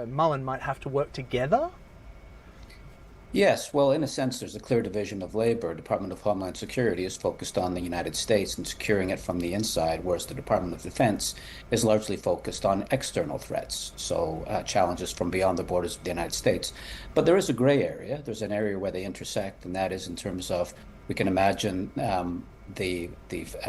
Mullen might have to work together? Yes, well, in a sense, there's a clear division of labor. Department of Homeland Security is focused on the United States and securing it from the inside, whereas the Department of Defense is largely focused on external threats, so challenges from beyond the borders of the United States. But there is a gray area. There's an area where they intersect, and that is in terms of, we can imagine the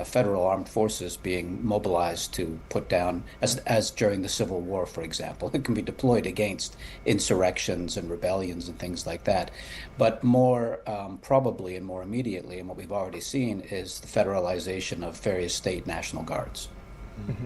federal armed forces being mobilized to put down, as during the Civil War, for example. It can be deployed against insurrections and rebellions and things like that. But more probably and more immediately, and what we've already seen, is the federalization of various state National Guards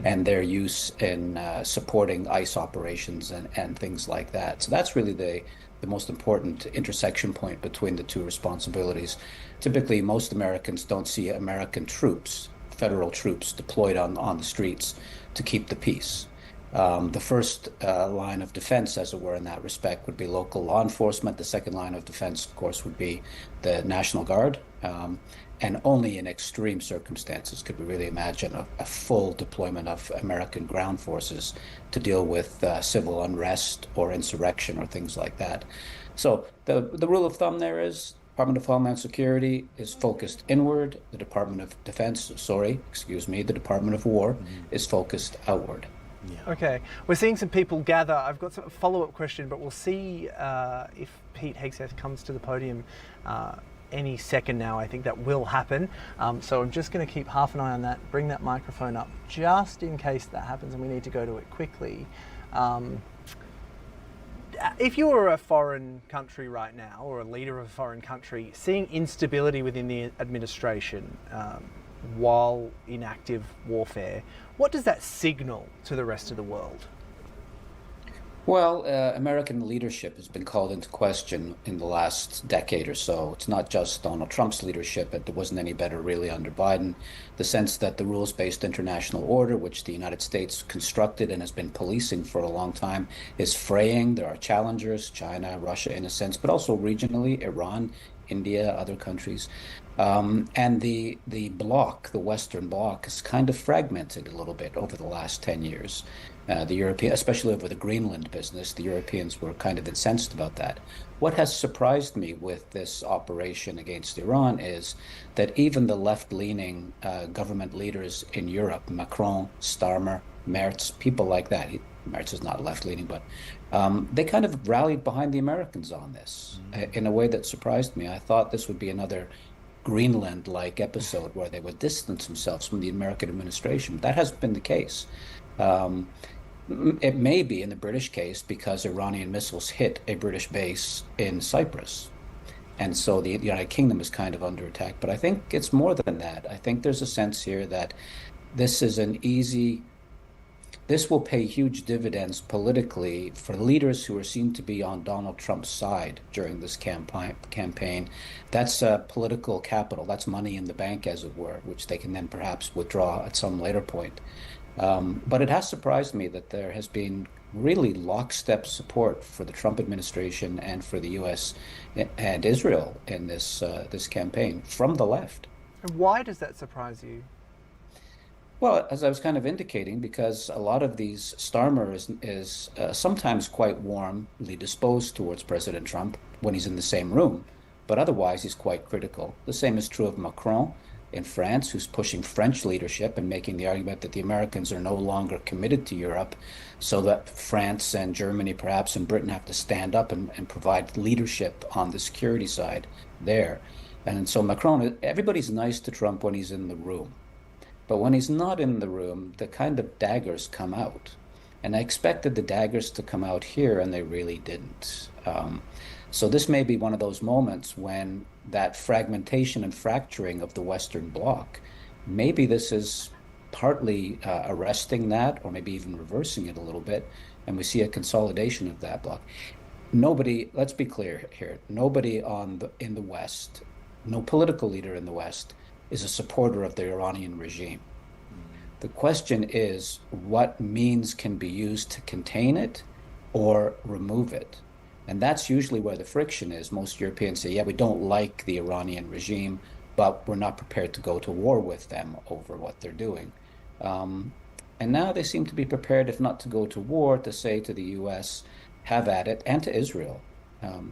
and their use in supporting ICE operations and things like that. So that's really the most important intersection point between the two responsibilities. Typically, most Americans don't see American troops, federal troops, deployed on the streets to keep the peace. The first line of defense, as it were, in that respect, would be local law enforcement. The second line of defense, of course, would be the National Guard. And only in extreme circumstances could we really imagine a full deployment of American ground forces to deal with civil unrest or insurrection or things like that. So the rule of thumb there is Department of Homeland Security is focused inward. The Department of Defense, the Department of War is focused outward. Yeah. Okay, we're seeing some people gather. I've got a follow-up question, but we'll see if Pete Hegseth comes to the podium any second now. I think that will happen. So I'm just going to keep half an eye on that, bring that microphone up just in case that happens and we need to go to it quickly. If you were a foreign country right now, or a leader of a foreign country, seeing instability within the administration while in active warfare, what does that signal to the rest of the world? Well, American leadership has been called into question in the last decade or so. It's not just Donald Trump's leadership, but there wasn't any better really under Biden. The sense that the rules-based international order, which the United States constructed and has been policing for a long time, is fraying. There are challengers, China, Russia in a sense, but also regionally, Iran, India, other countries. And the bloc, the Western bloc, is kind of fragmented a little bit over the last 10 years. The European, especially over the Greenland business, the Europeans were kind of incensed about that. What has surprised me with this operation against Iran is that even the left-leaning government leaders in Europe, Macron, Starmer, Merz, people like that, Merz is not left-leaning, but they kind of rallied behind the Americans on this in a way that surprised me. I thought this would be another Greenland-like episode where they would distance themselves from the American administration. That hasn't been the case. It may be in the British case because Iranian missiles hit a British base in Cyprus. And so the United Kingdom is kind of under attack. But I think it's more than that. I think there's a sense here that this will pay huge dividends politically for leaders who are seen to be on Donald Trump's side during this campaign. That's political capital. That's money in the bank, as it were, which they can then perhaps withdraw at some later point. But it has surprised me that there has been really lockstep support for the Trump administration and for the U.S. and Israel in this campaign from the left. And why does that surprise you? Well, as I was kind of indicating, because a lot of these Starmer is sometimes quite warmly disposed towards President Trump when he's in the same room, but otherwise he's quite critical. The same is true of Macron in France, who's pushing French leadership and making the argument that the Americans are no longer committed to Europe, so that France and Germany, perhaps, and Britain have to stand up and provide leadership on the security side there. And so Macron, everybody's nice to Trump when he's in the room. But when he's not in the room, the kind of daggers come out. And I expected the daggers to come out here, and they really didn't. So this may be one of those moments when that fragmentation and fracturing of the Western Bloc, maybe this is partly arresting that, or maybe even reversing it a little bit, and we see a consolidation of that bloc. Nobody, let's be clear here, nobody in the West, no political leader in the West is a supporter of the Iranian regime. The question is, what means can be used to contain it or remove it? And that's usually where the friction is. Most Europeans say, yeah, we don't like the Iranian regime, but we're not prepared to go to war with them over what they're doing. And now they seem to be prepared, if not to go to war, to say to the US, have at it, and to Israel,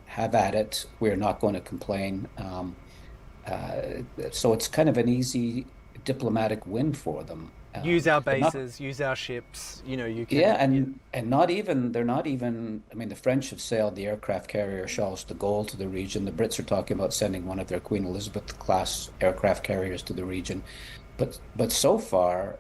have at it, we're not going to complain. So it's kind of an easy diplomatic win for them. Use our bases, use our ships, you can... Yeah, and they're not even, I mean, the French have sailed the aircraft carrier Charles de Gaulle to the region. The Brits are talking about sending one of their Queen Elizabeth class aircraft carriers to the region. But so far,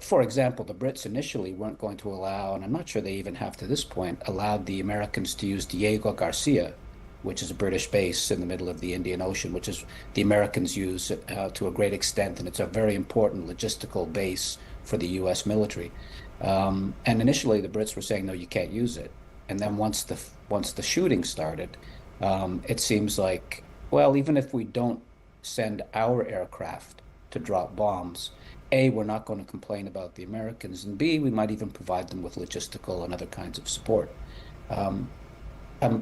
for example, the Brits initially weren't going to allow, and I'm not sure they even have to this point, allowed the Americans to use Diego Garcia, which is a British base in the middle of the Indian Ocean, which is the Americans use to a great extent, and it's a very important logistical base for the U.S. military. And initially, the Brits were saying, no, you can't use it. And then once the shooting started, it seems like, well, even if we don't send our aircraft to drop bombs, A, we're not going to complain about the Americans, and B, we might even provide them with logistical and other kinds of support.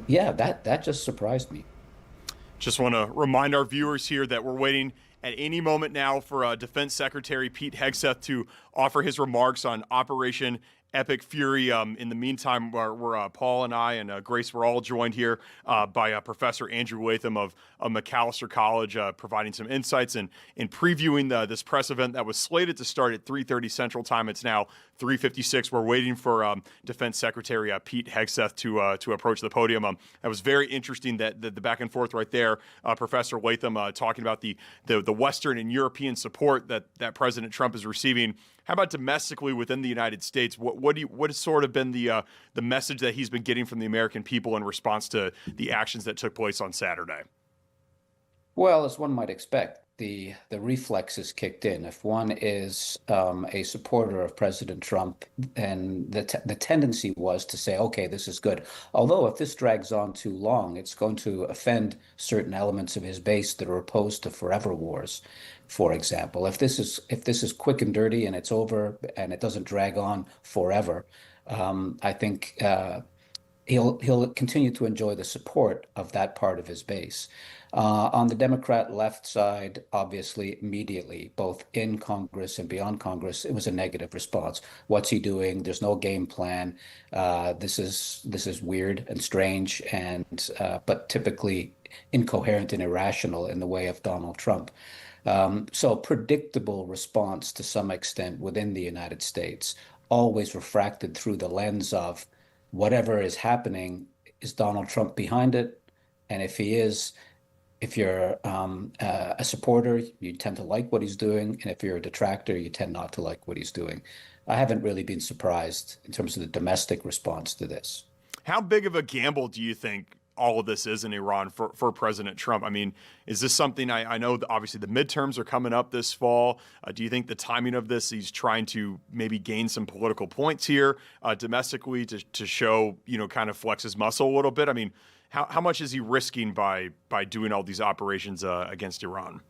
Yeah, that just surprised me. Just want to remind our viewers here that we're waiting at any moment now for Defense Secretary Pete Hegseth to offer his remarks on Operation Epic Fury. In the meantime, we're Paul and I and Grace, we're all joined here by Professor Andrew Latham of Macalester College, providing some insights and previewing this press event that was slated to start at 3:30 Central Time. It's now 3:56. We're waiting for Defense Secretary Pete Hegseth to approach the podium. That was very interesting, that the back and forth right there. Professor Latham talking about the Western and European support that President Trump is receiving. How about domestically within the United States? What has sort of been the message that he's been getting from the American people in response to the actions that took place on Saturday? Well, as one might expect, the reflexes kicked in. If one is a supporter of President Trump, and the tendency was to say, okay, this is good. Although if this drags on too long, it's going to offend certain elements of his base that are opposed to forever wars. For example, if this is quick and dirty and it's over and it doesn't drag on forever, I think he'll continue to enjoy the support of that part of his base. On the Democrat left side, obviously, immediately, both in Congress and beyond Congress, it was a negative response. What's he doing? There's no game plan. This is weird and strange, and but typically incoherent and irrational in the way of Donald Trump. So predictable response to some extent within the United States, always refracted through the lens of whatever is happening, is Donald Trump behind it? And if he is, if you're a supporter, you tend to like what he's doing. And if you're a detractor, you tend not to like what he's doing. I haven't really been surprised in terms of the domestic response to this. How big of a gamble do you think all of this is in Iran for President Trump? I mean, is this something, I know that obviously the midterms are coming up this fall. Do you think the timing of this, he's trying to maybe gain some political points here domestically to show, kind of flex his muscle a little bit? I mean, how much is he risking by doing all these operations against Iran?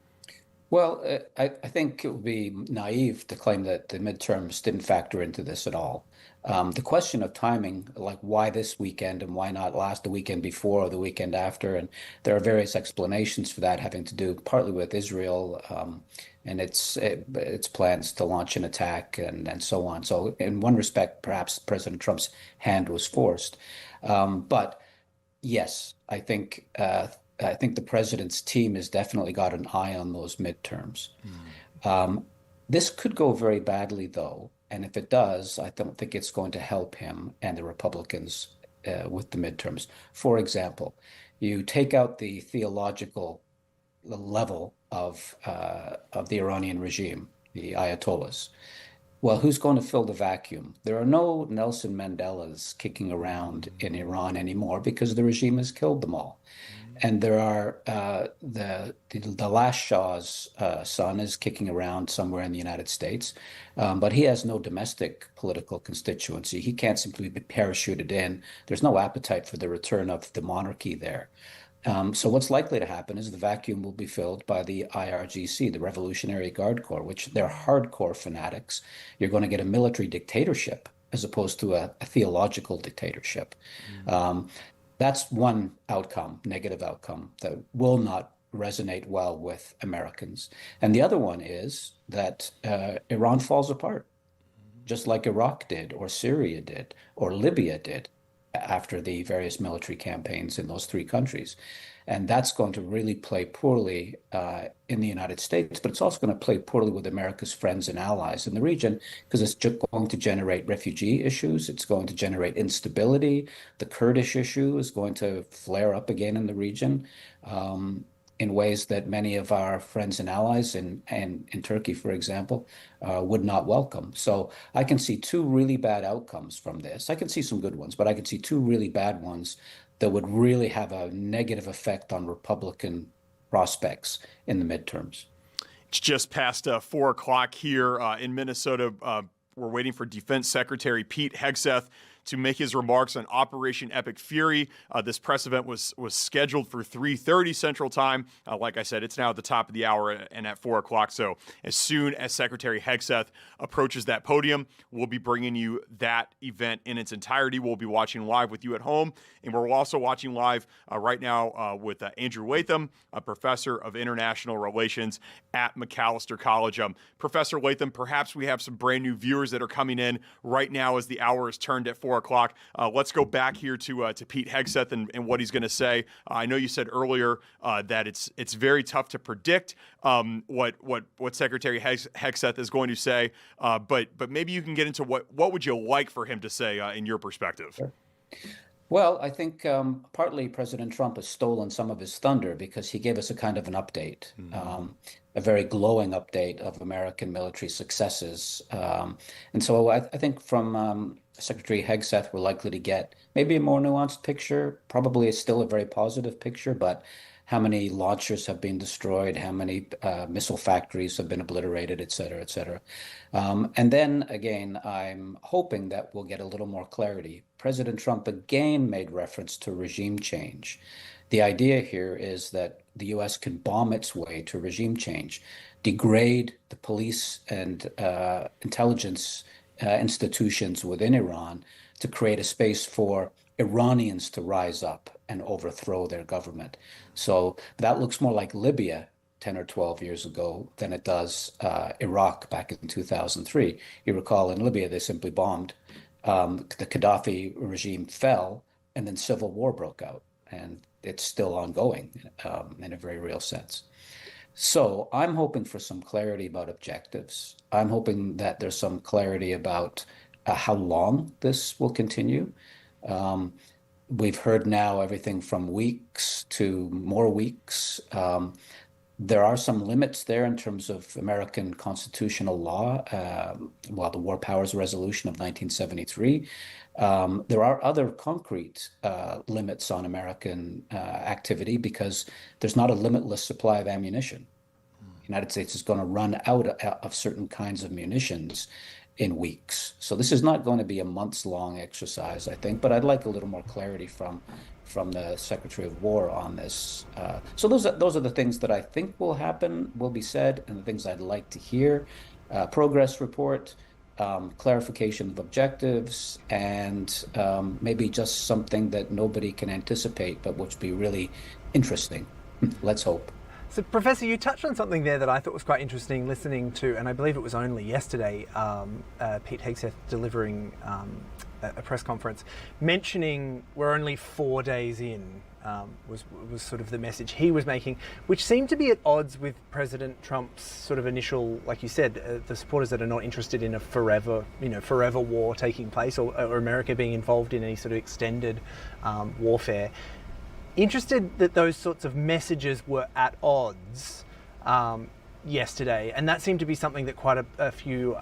Well, I think it would be naive to claim that the midterms didn't factor into this at all. The question of timing, like why this weekend and why not the weekend before or the weekend after, and there are various explanations for that having to do partly with Israel and its plans to launch an attack and so on. So in one respect, perhaps President Trump's hand was forced. But yes, I think the president's team has definitely got an eye on those midterms. This could go very badly, though. And if it does, I don't think it's going to help him and the Republicans with the midterms. For example, you take out the theological level of the Iranian regime, the Ayatollahs. Well, who's going to fill the vacuum? There are no Nelson Mandelas kicking around in Iran anymore because the regime has killed them all. And there are the last Shah's son is kicking around somewhere in the United States, but he has no domestic political constituency. He can't simply be parachuted in. There's no appetite for the return of the monarchy there. So what's likely to happen is the vacuum will be filled by the IRGC, the Revolutionary Guard Corps, which they're hardcore fanatics. You're going to get a military dictatorship as opposed to a theological dictatorship. That's one outcome, negative outcome, that will not resonate well with Americans. And the other one is that Iran falls apart, just like Iraq did, or Syria did, or Libya did after the various military campaigns in those three countries. And that's going to really play poorly in the United States, but it's also going to play poorly with America's friends and allies in the region because it's going to generate refugee issues. It's going to generate instability. The Kurdish issue is going to flare up again in the region in ways that many of our friends and allies in Turkey, for example, would not welcome. So I can see two really bad outcomes from this. I can see some good ones, but I can see two really bad ones that would really have a negative effect on Republican prospects in the midterms. It's just past 4 o'clock here in Minnesota. We're waiting for Defense Secretary Pete Hegseth to make his remarks on Operation Epic Fury. This press event was scheduled for 3:30 Central Time. Like I said, it's now at the top of the hour and at 4 o'clock. So as soon as Secretary Hegseth approaches that podium, we'll be bringing you that event in its entirety. We'll be watching live with you at home. And we're also watching live right now with Andrew Latham, a professor of international relations at Macalester College. Professor Latham, perhaps we have some brand new viewers that are coming in right now as the hour is turned at 4 o'clock. Let's go back here to Pete Hegseth and what he's going to say. I know you said earlier that it's very tough to predict what Secretary Hegseth is going to say, but maybe you can get into what would you like for him to say in your perspective? Sure. Well, I think partly President Trump has stolen some of his thunder because he gave us a kind of an update, a very glowing update of American military successes. And so I think from Secretary Hegseth, we're likely to get maybe a more nuanced picture. Probably it's still a very positive picture, but how many launchers have been destroyed, how many missile factories have been obliterated, et cetera, et cetera. And then again, I'm hoping that we'll get a little more clarity. President Trump again made reference to regime change. The idea here is that the U.S. can bomb its way to regime change, degrade the police and intelligence institutions within Iran to create a space for Iranians to rise up and overthrow their government. So that looks more like Libya 10 or 12 years ago than it does Iraq back in 2003. You recall in Libya, they simply bombed. The Gaddafi regime fell, and then civil war broke out. And it's still ongoing in a very real sense. So I'm hoping for some clarity about objectives. I'm hoping that there's some clarity about how long this will continue. We've heard now everything from weeks to more weeks. There are some limits there in terms of American constitutional law, the War Powers Resolution of 1973. There are other concrete limits on American activity because there's not a limitless supply of ammunition. The United States is going to run out of certain kinds of munitions in weeks. So this is not going to be a months-long exercise, I think, but I'd like a little more clarity from from the Secretary of War on this. So those are the things that I think will happen, will be said, and the things I'd like to hear. Progress report, clarification of objectives, and maybe just something that nobody can anticipate, but which would be really interesting. Let's hope. So, Professor, you touched on something there that I thought was quite interesting listening to, and I believe it was only yesterday, Pete Hegseth delivering a press conference, mentioning we're only 4 days in, was sort of the message he was making, which seemed to be at odds with President Trump's sort of initial, like you said, the supporters that are not interested in a forever war taking place, or America being involved in any sort of extended warfare. Interested that those sorts of messages were at odds yesterday, and that seemed to be something that quite a few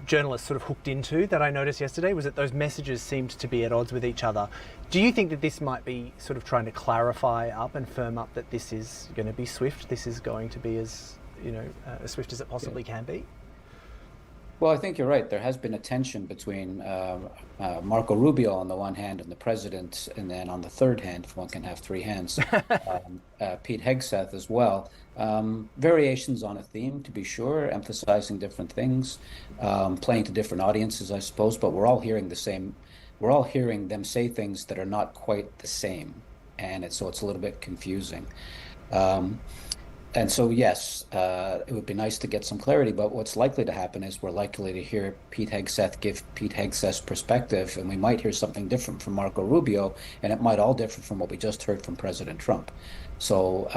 journalists sort of hooked into, that I noticed yesterday, was that those messages seemed to be at odds with each other. Do you think that this might be sort of trying to clarify up and firm up that this is going to be swift, this is going to be as swift as it possibly can be? Well, I think you're right. There has been a tension between Marco Rubio on the one hand and the president, and then on the third hand, if one can have three hands, Pete Hegseth as well. Variations on a theme, to be sure, emphasizing different things, playing to different audiences, I suppose, but we're all hearing the same. We're all hearing them say things that are not quite the same, and so it's a little bit confusing. And so, yes, it would be nice to get some clarity, but what's likely to happen is we're likely to hear Pete Hegseth give Pete Hegseth's perspective, and we might hear something different from Marco Rubio, and it might all differ from what we just heard from President Trump. So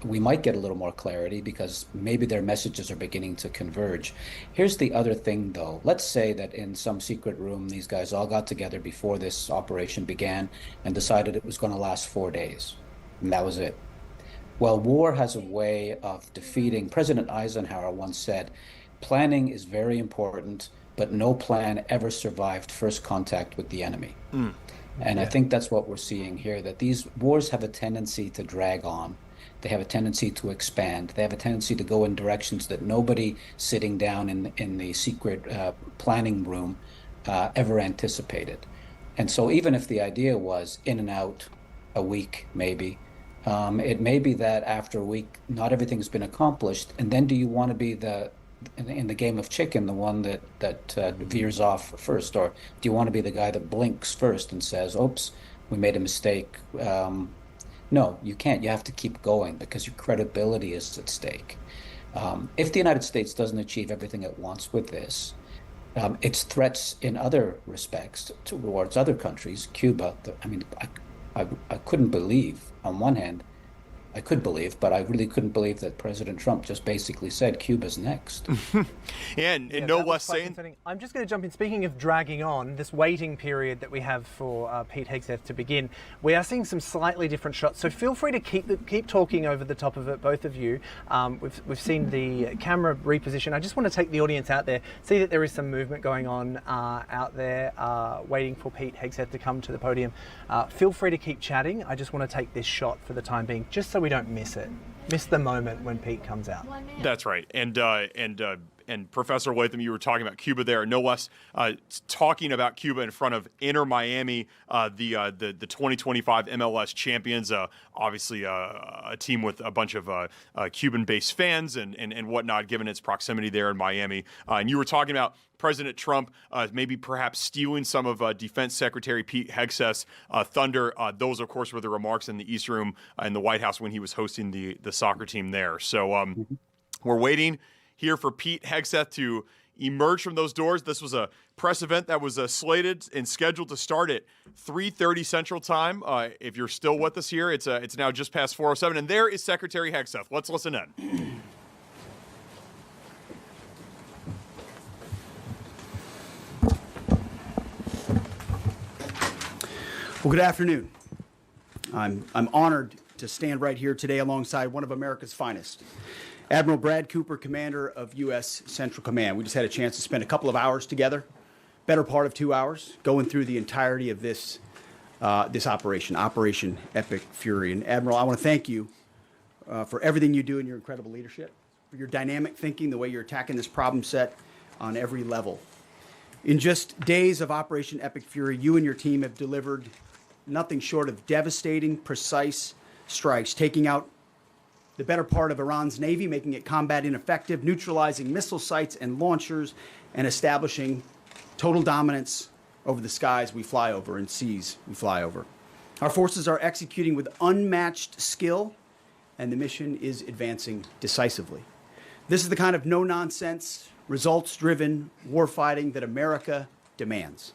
we might get a little more clarity because maybe their messages are beginning to converge. Here's the other thing, though. Let's say that in some secret room, these guys all got together before this operation began and decided it was going to last 4 days, and that was it. Well, war has a way of defeating. President Eisenhower once said, planning is very important, but no plan ever survived first contact with the enemy. And I think that's what we're seeing here, that these wars have a tendency to drag on. They have a tendency to expand. They have a tendency to go in directions that nobody sitting down in the secret planning room ever anticipated. And so even if the idea was in and out a week, maybe, it may be that after a week, not everything's been accomplished. And then do you want to be in the game of chicken, the one that veers off first? Or do you want to be the guy that blinks first and says, oops, we made a mistake? No, you can't. You have to keep going because your credibility is at stake. If the United States doesn't achieve everything it wants with this, its threats in other respects towards other countries, Cuba, I couldn't believe, on one hand, I could believe, but I really couldn't believe that President Trump just basically said Cuba's next. and no less saying... Concerning. I'm just going to jump in. Speaking of dragging on, this waiting period that we have for Pete Hegseth to begin, we are seeing some slightly different shots. So feel free to keep talking over the top of it, both of you. We've seen the camera reposition. I just want to take the audience out there, see that there is some movement going on out there, waiting for Pete Hegseth to come to the podium. Feel free to keep chatting. I just want to take this shot for the time being, just so we don't miss the moment when Pete comes out. That's right. And Professor Latham, you were talking about Cuba there, no less talking about Cuba in front of Inter Miami, the 2025 MLS champions, obviously a team with a bunch of Cuban-based fans and whatnot, given its proximity there in Miami. And you were talking about President Trump maybe perhaps stealing some of Defense Secretary Pete Hegseth's thunder. Those, of course, were the remarks in the East Room in the White House when he was hosting the soccer team there. So we're waiting here for Pete Hegseth to emerge from those doors. This was a press event that was slated and scheduled to start at 3:30 Central Time. If you're still with us here, it's now just past 4:07, and there is Secretary Hegseth. Let's listen in. Well, good afternoon. I'm honored to stand right here today alongside one of America's finest, Admiral Brad Cooper, commander of U.S. Central Command. We just had a chance to spend a couple of hours together, better part of 2 hours, going through the entirety of this operation, Operation Epic Fury. And Admiral, I want to thank you for everything you do and your incredible leadership, for your dynamic thinking, the way you're attacking this problem set on every level. In just days of Operation Epic Fury, you and your team have delivered nothing short of devastating, precise strikes, taking out the better part of Iran's navy, making it combat ineffective, neutralizing missile sites and launchers, and establishing total dominance over the skies we fly over and seas we fly over. Our forces are executing with unmatched skill, and the mission is advancing decisively. This is the kind of no-nonsense, results-driven warfighting that America demands.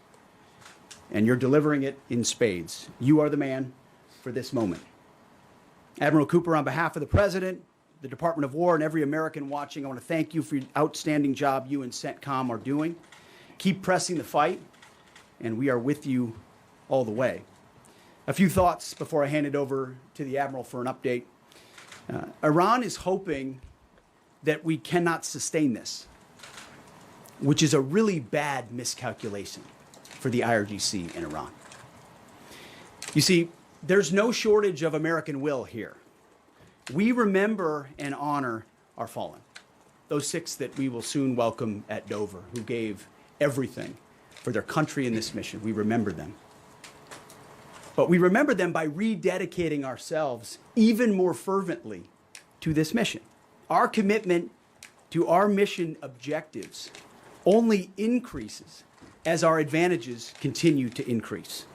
And you're delivering it in spades. You are the man for this moment. Admiral Cooper, on behalf of the President, the Department of War, and every American watching, I want to thank you for the outstanding job you and CENTCOM are doing. Keep pressing the fight, and we are with you all the way. A few thoughts before I hand it over to the Admiral for an update. Iran is hoping that we cannot sustain this, which is a really bad miscalculation for the IRGC in Iran. You see, there's no shortage of American will here. We remember and honor our fallen, those 6 that we will soon welcome at Dover, who gave everything for their country in this mission. We remember them. But we remember them by rededicating ourselves even more fervently to this mission. Our commitment to our mission objectives only increases as our advantages continue to increase.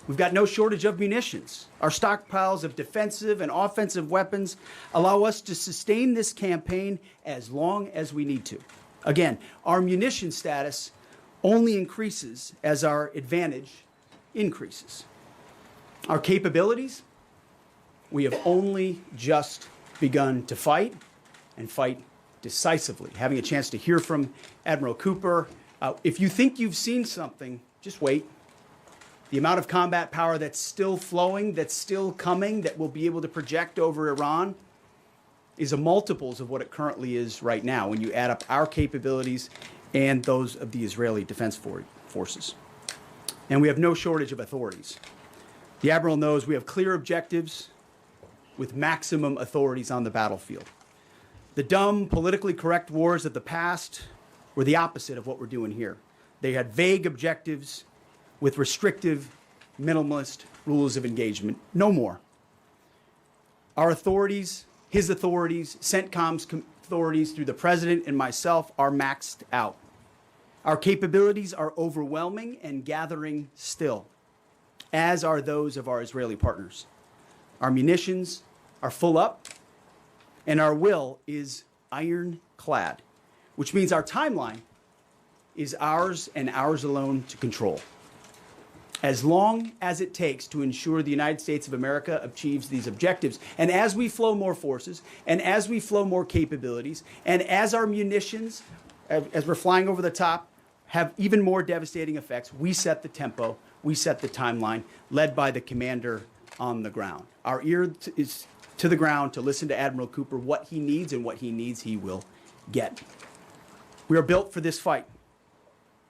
We've got no shortage of munitions. Our stockpiles of defensive and offensive weapons allow us to sustain this campaign as long as we need to. Again, our munition status only increases as our advantage increases. Our capabilities, we have only just begun to fight and fight decisively. Having a chance to hear from Admiral Cooper. If you think you've seen something, just wait. The amount of combat power that's still flowing, that's still coming, that we'll be able to project over Iran is a multiples of what it currently is right now when you add up our capabilities and those of the Israeli Defense Forces. And we have no shortage of authorities. The Admiral knows we have clear objectives with maximum authorities on the battlefield. The dumb, politically correct wars of the past were the opposite of what we're doing here. They had vague objectives with restrictive, minimalist rules of engagement. No more. Our authorities, his authorities, CENTCOM's authorities through the President and myself are maxed out. Our capabilities are overwhelming and gathering still, as are those of our Israeli partners. Our munitions are full up, and our will is ironclad, which means our timeline is ours and ours alone to control. As long as it takes to ensure the United States of America achieves these objectives. And as we flow more forces, and as we flow more capabilities, and as our munitions, as we're flying over the top, have even more devastating effects, we set the tempo, we set the timeline, led by the commander on the ground. Our ear is to the ground to listen to Admiral Cooper. What he needs and what he needs, he will get. We are built for this fight,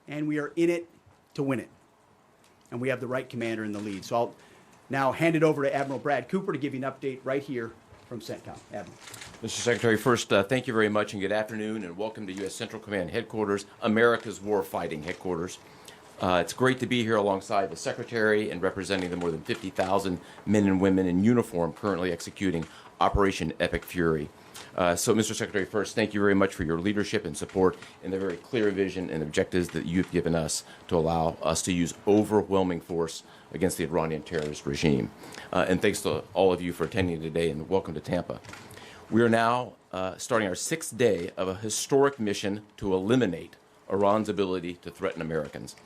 and we are in it to win it. And we have the right commander in the lead. So I'll now hand it over to Admiral Brad Cooper to give you an update right here from CENTCOM. Admiral. Mr. Secretary, first, thank you very much and good afternoon, and welcome to U.S. Central Command Headquarters, America's Warfighting Headquarters. It's great to be here alongside the Secretary and representing the more than 50,000 men and women in uniform currently executing Operation Epic Fury. So, Mr. Secretary, first, thank you very much for your leadership and support and the very clear vision and objectives that you've given us to allow us to use overwhelming force against the Iranian terrorist regime. And thanks to all of you for attending today, and welcome to Tampa. We are now starting our 6th day of a historic mission to eliminate Iran's ability to threaten Americans.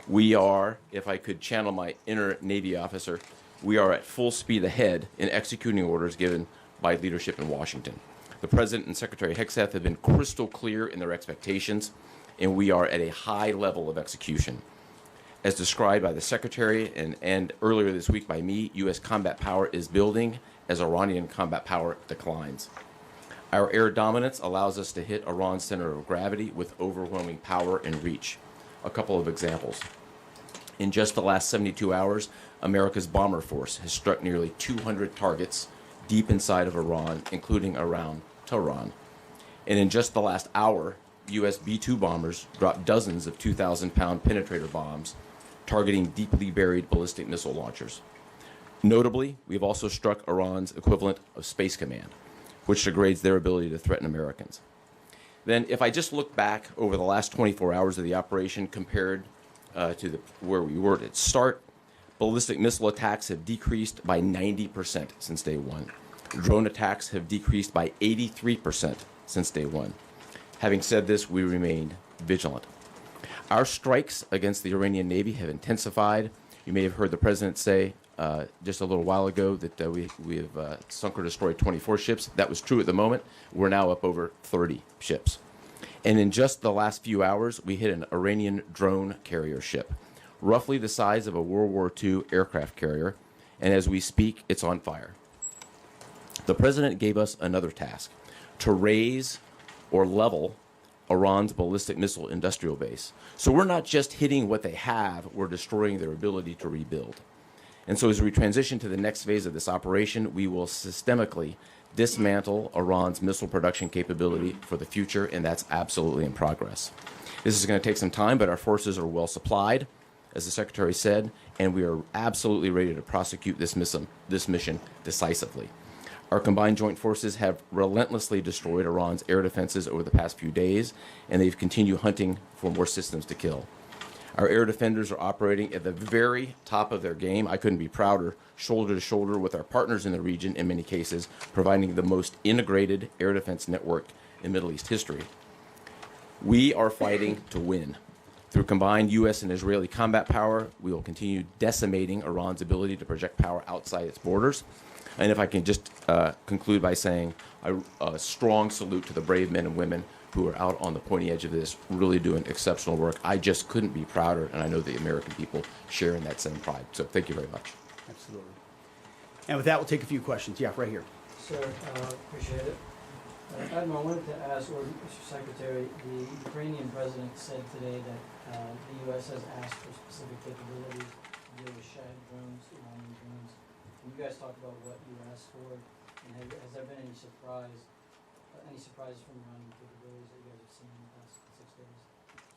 We are, if I could channel my inner Navy officer, we are at full speed ahead in executing orders given by leadership in Washington. The President and Secretary Hegseth have been crystal clear in their expectations, and we are at a high level of execution. As described by the Secretary and earlier this week by me, U.S. combat power is building as Iranian combat power declines. Our air dominance allows us to hit Iran's center of gravity with overwhelming power and reach. A couple of examples. In just the last 72 hours, America's bomber force has struck nearly 200 targets deep inside of Iran, including around Tehran. And in just the last hour, U.S. B-2 bombers dropped dozens of 2,000-pound penetrator bombs targeting deeply buried ballistic missile launchers. Notably, we've also struck Iran's equivalent of Space Command, which degrades their ability to threaten Americans. Then, if I just look back over the last 24 hours of the operation compared to where we were at its start, ballistic missile attacks have decreased by 90% since day one. Drone attacks have decreased by 83% since day one. Having said this, we remain vigilant. Our strikes against the Iranian Navy have intensified. You may have heard the president say just a little while ago that we have sunk or destroyed 24 ships. That was true at the moment. We're now up over 30 ships. And in just the last few hours, we hit an Iranian drone carrier ship, roughly the size of a World War II aircraft carrier, and as we speak, it's on fire. The president gave us another task, to raise or level Iran's ballistic missile industrial base. So we're not just hitting what they have, we're destroying their ability to rebuild. And so as we transition to the next phase of this operation, we will systemically dismantle Iran's missile production capability for the future, and that's absolutely in progress. This is going to take some time, but our forces are well supplied, as the Secretary said, and we are absolutely ready to prosecute this mission decisively. Our combined joint forces have relentlessly destroyed Iran's air defenses over the past few days, and they've continued hunting for more systems to kill. Our air defenders are operating at the very top of their game. I couldn't be prouder, shoulder to shoulder with our partners in the region in many cases, providing the most integrated air defense network in Middle East history. We are fighting to win. Through combined U.S. and Israeli combat power, we will continue decimating Iran's ability to project power outside its borders. And if I can just conclude by saying a strong salute to the brave men and women who are out on the pointy edge of this, really doing exceptional work. I just couldn't be prouder, and I know the American people share in that same pride. So thank you very much. Absolutely. And with that, we'll take a few questions. Yeah, right here. Sir, appreciate it. Admiral, I wanted to ask, or Mr. Secretary, the Ukrainian president said today that the U.S. has asked for specific capabilities to deal with Shad drones, Iranian drones. Can you guys talk about what you asked for, and has there been any surprises from Iranian capabilities that you guys have seen in the past 6 days?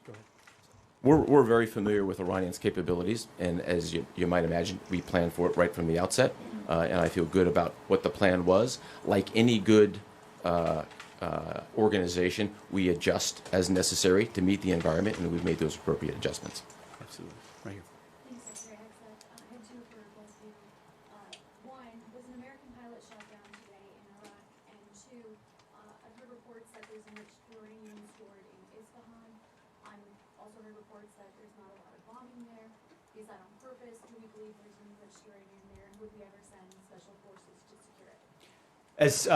Go ahead. We're very familiar with Iranian's capabilities, and as you might imagine, we planned for it right from the outset, and I feel good about what the plan was. Like any good organization, we adjust as necessary to meet the environment, and we've made those appropriate adjustments. Absolutely. Right here. Thanks, Secretary Hegseth. I have two for both of you. One, was an American pilot shot down today in Iraq? And two, I've heard reports that there's enriched uranium stored in Isfahan. I've also heard reports that there's not a lot of bombing there. Is that on purpose? Do we believe there's enriched uranium there? And would we ever send special forces to secure it? As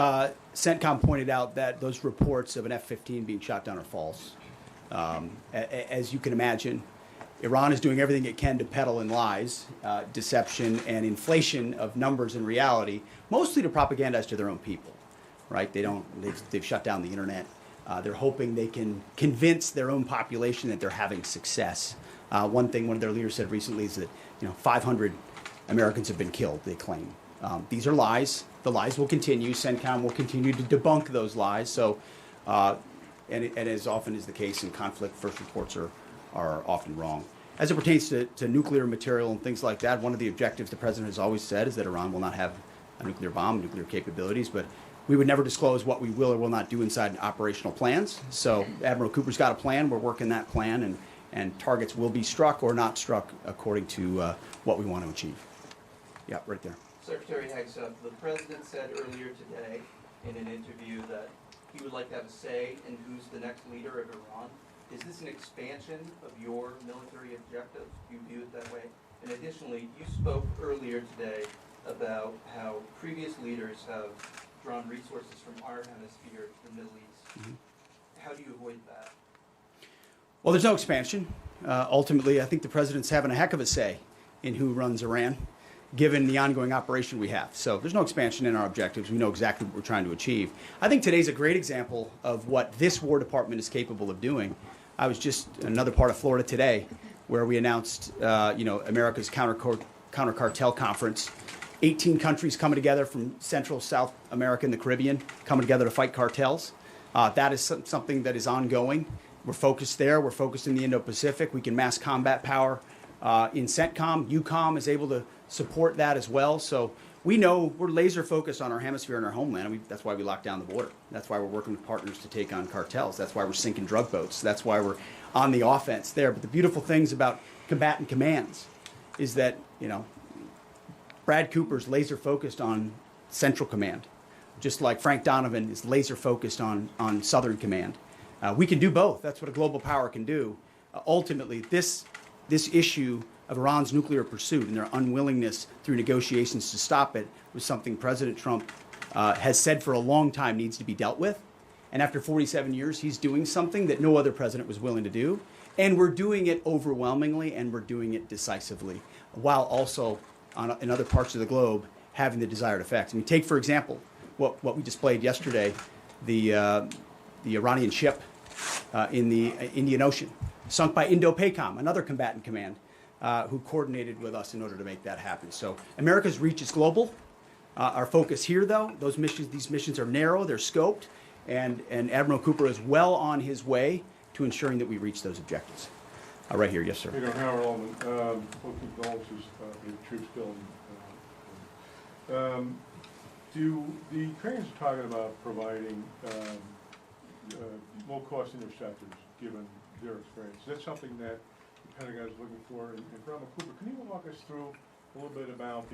CENTCOM pointed out, that those reports of an F-15 being shot down are false. As you can imagine, Iran is doing everything it can to peddle in lies, deception, and inflation of numbers in reality, mostly to propagandize to their own people, right? They've shut down the internet. They're hoping they can convince their own population that they're having success. One thing one of their leaders said recently is that 500 Americans have been killed, they claim. These are lies. The lies will continue. CENTCOM will continue to debunk those lies. So, and as often is the case in conflict, first reports are often wrong. As it pertains to nuclear material and things like that, one of the objectives the president has always said is that Iran will not have a nuclear bomb, nuclear capabilities, but we would never disclose what we will or will not do inside operational plans. So Admiral Cooper's got a plan. We're working that plan, and targets will be struck or not struck according to what we want to achieve. Yeah, right there. Secretary Hegseth, the president said earlier today in an interview that he would like to have a say in who's the next leader of Iran. Is this an expansion of your military objectives? Do you view it that way? And additionally, you spoke earlier today about how previous leaders have drawn resources from our hemisphere to the Middle East. Mm-hmm. How do you avoid that? Well, there's no expansion. Ultimately, I think the president's having a heck of a say in who runs Iran, given the ongoing operation we have. So there's no expansion in our objectives. We know exactly what we're trying to achieve. I think today's a great example of what this War Department is capable of doing. I was just in another part of Florida today where we announced, America's counter-cartel conference. 18 countries coming together from Central, South America, and the Caribbean, coming together to fight cartels. That is something that is ongoing. We're focused there. We're focused in the Indo-Pacific. We can mass combat power in CENTCOM. EUCOM is able to support that as well. So we know we're laser focused on our hemisphere and our homeland. That's why we locked down the border. That's why we're working with partners to take on cartels. That's why we're sinking drug boats. That's why we're on the offense there. But the beautiful things about combatant commands is that, Brad Cooper's laser focused on Central Command, just like Frank Donovan is laser focused on Southern Command. We can do both. That's what a global power can do. Ultimately, this issue of Iran's nuclear pursuit and their unwillingness through negotiations to stop it was something President Trump has said for a long time needs to be dealt with. And after 47 years, he's doing something that no other president was willing to do. And we're doing it overwhelmingly, and we're doing it decisively, while also in other parts of the globe having the desired effects. I mean, take, for example, what we displayed yesterday, the Iranian ship in the Indian Ocean, sunk by Indo-PACOM, another combatant command, who coordinated with us in order to make that happen. So America's reach is global. Our focus here, though, these missions are narrow, they're scoped, and Admiral Cooper is well on his way to ensuring that we reach those objectives. Right here, yes, sir. Howard Allman, full condolences for the troops killed. Do the Ukrainians are talking about providing low-cost interceptors, given their experience? Is that something that the Pentagon is looking for? And Admiral Cooper, can you walk us through a little bit about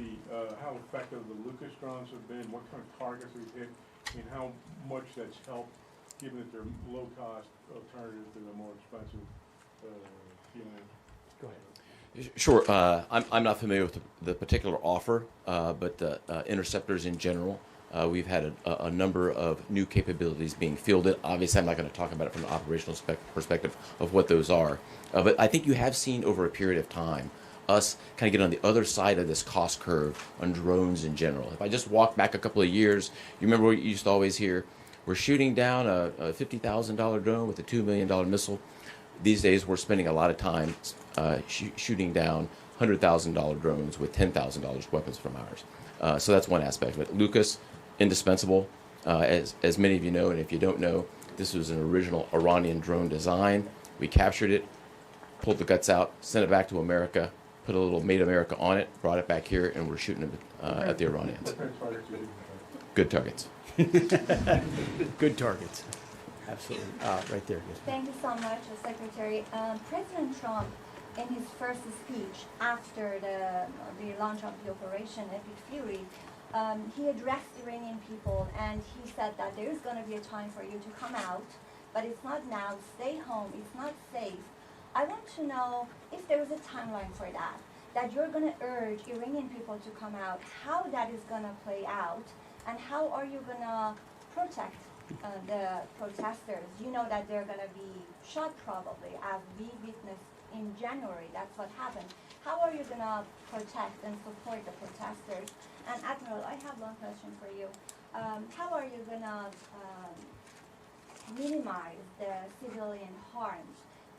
how effective the Lucas drones have been, what kind of targets they've hit, and how much that's helped, given that they're low-cost alternatives to the more expensive Go ahead. Sure. I'm not familiar with the particular offer, but interceptors in general, we've had a number of new capabilities being fielded. Obviously, I'm not going to talk about it from an operational perspective of what those are. But I think you have seen over a period of time us kind of get on the other side of this cost curve on drones in general. If I just walk back a couple of years, you remember what you used to always hear? We're shooting down a $50,000 drone with a $2 million missile. These days, we're spending a lot of time shooting down $100,000 drones with $10,000 weapons from ours. So that's one aspect of it. Lucas, indispensable. As many of you know, and if you don't know, this was an original Iranian drone design. We captured it, pulled the guts out, sent it back to America, put a little Made America on it, brought it back here, and we're shooting it at the Iranians. Good targets. Good targets. Absolutely. Right there. Yes. Thank you so much, Secretary. President Trump, in his first speech after the launch of the Operation Epic Fury, he addressed Iranian people and he said that there is going to be a time for you to come out, but it's not now. Stay home. It's not safe. I want to know if there is a timeline for that you're going to urge Iranian people to come out, how that is going to play out, and how are you going to protect the protesters? You know that they're going to be shot probably, as we witnessed in January. That's what happened. How are you going to protect and support the protesters? And Admiral, I have one question for you. How are you going to minimize the civilian harms?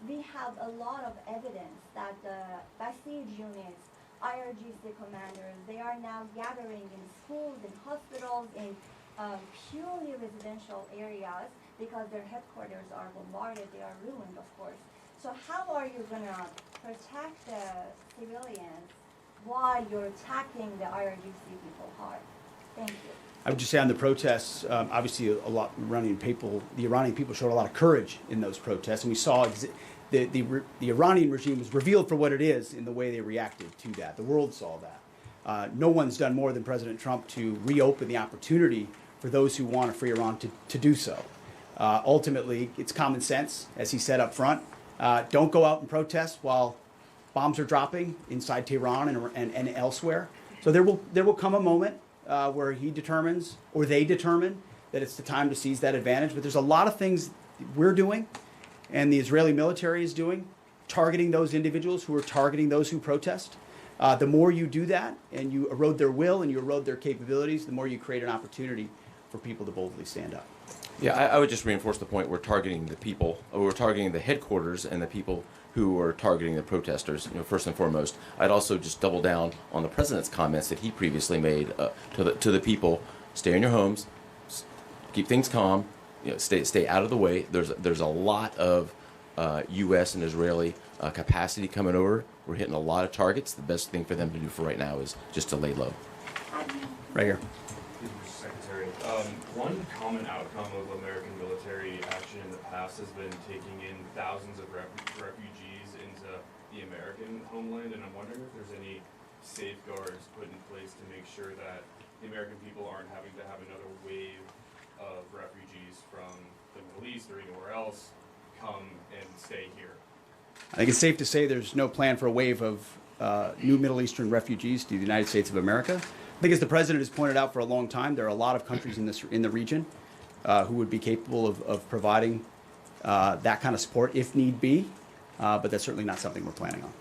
We have a lot of evidence that the Basij units, IRGC commanders, they are now gathering in schools, in hospitals, in purely residential areas because their headquarters are bombarded, they are ruined, of course. So how are you going to protect the civilians while you're attacking the IRGC people hard? Thank you. I would just say on the protests, obviously the Iranian people showed a lot of courage in those protests, and we saw the Iranian regime was revealed for what it is in the way they reacted to that. The world saw that. No one's done more than President Trump to reopen the opportunity for those who want a free Iran to do so. Ultimately, it's common sense, as he said up front. Don't go out and protest while bombs are dropping inside Tehran and elsewhere. So there will come a moment where he determines, or they determine, that it's the time to seize that advantage. But there's a lot of things we're doing and the Israeli military is doing, targeting those individuals who are targeting those who protest. The more you do that and you erode their will and you erode their capabilities, the more you create an opportunity for people to boldly stand up. Yeah, I would just reinforce the point. We're targeting the people. We're targeting the headquarters and the people who are targeting the protesters, first and foremost. I'd also just double down on the president's comments that he previously made to the people. Stay in your homes, keep things calm, stay out of the way. There's a lot of U.S. and Israeli capacity coming over. We're hitting a lot of targets. The best thing for them to do for right now is just to lay low. Right here. Mr. Secretary, one common outcome of American military action in the past has been taking in thousands of refugees into the American homeland, and I'm wondering if there's any safeguards put in place to make sure that the American people aren't having to have another wave of refugees from the Middle East or anywhere else come and stay here. I think it's safe to say there's no plan for a wave of new Middle Eastern refugees to the United States of America. I think, as the president has pointed out for a long time, there are a lot of countries in the region who would be capable of providing that kind of support if need be, but that's certainly not something we're planning on.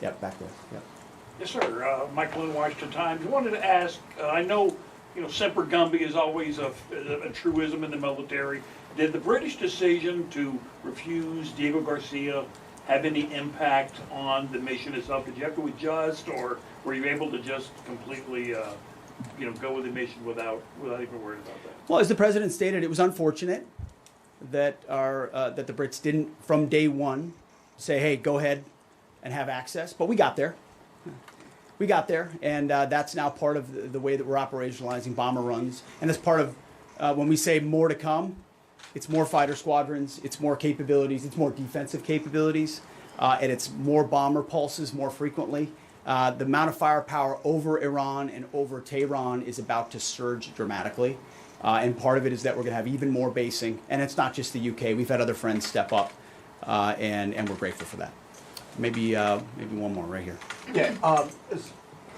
Yep, back there. Yep. Yes, sir. Michael in Washington Times. I wanted to ask, I know, Semper Gumby is always a truism in the military. Did the British decision to refuse Diego Garcia have any impact on the mission itself? Did you have to adjust, or were you able to just completely, go with the mission without even worrying about that? Well, as the president stated, it was unfortunate that that the Brits didn't, from day one, say, "Hey, go ahead and have access." But we got there. We got there, and that's now part of the way that we're operationalizing bomber runs. And as part of when we say more to come, it's more fighter squadrons, it's more capabilities, it's more defensive capabilities, and it's more bomber pulses more frequently. The amount of firepower over Iran and over Tehran is about to surge dramatically. And part of it is that we're going to have even more basing. And it's not just the UK. We've had other friends step up, and we're grateful for that. Maybe one more right here. Yeah,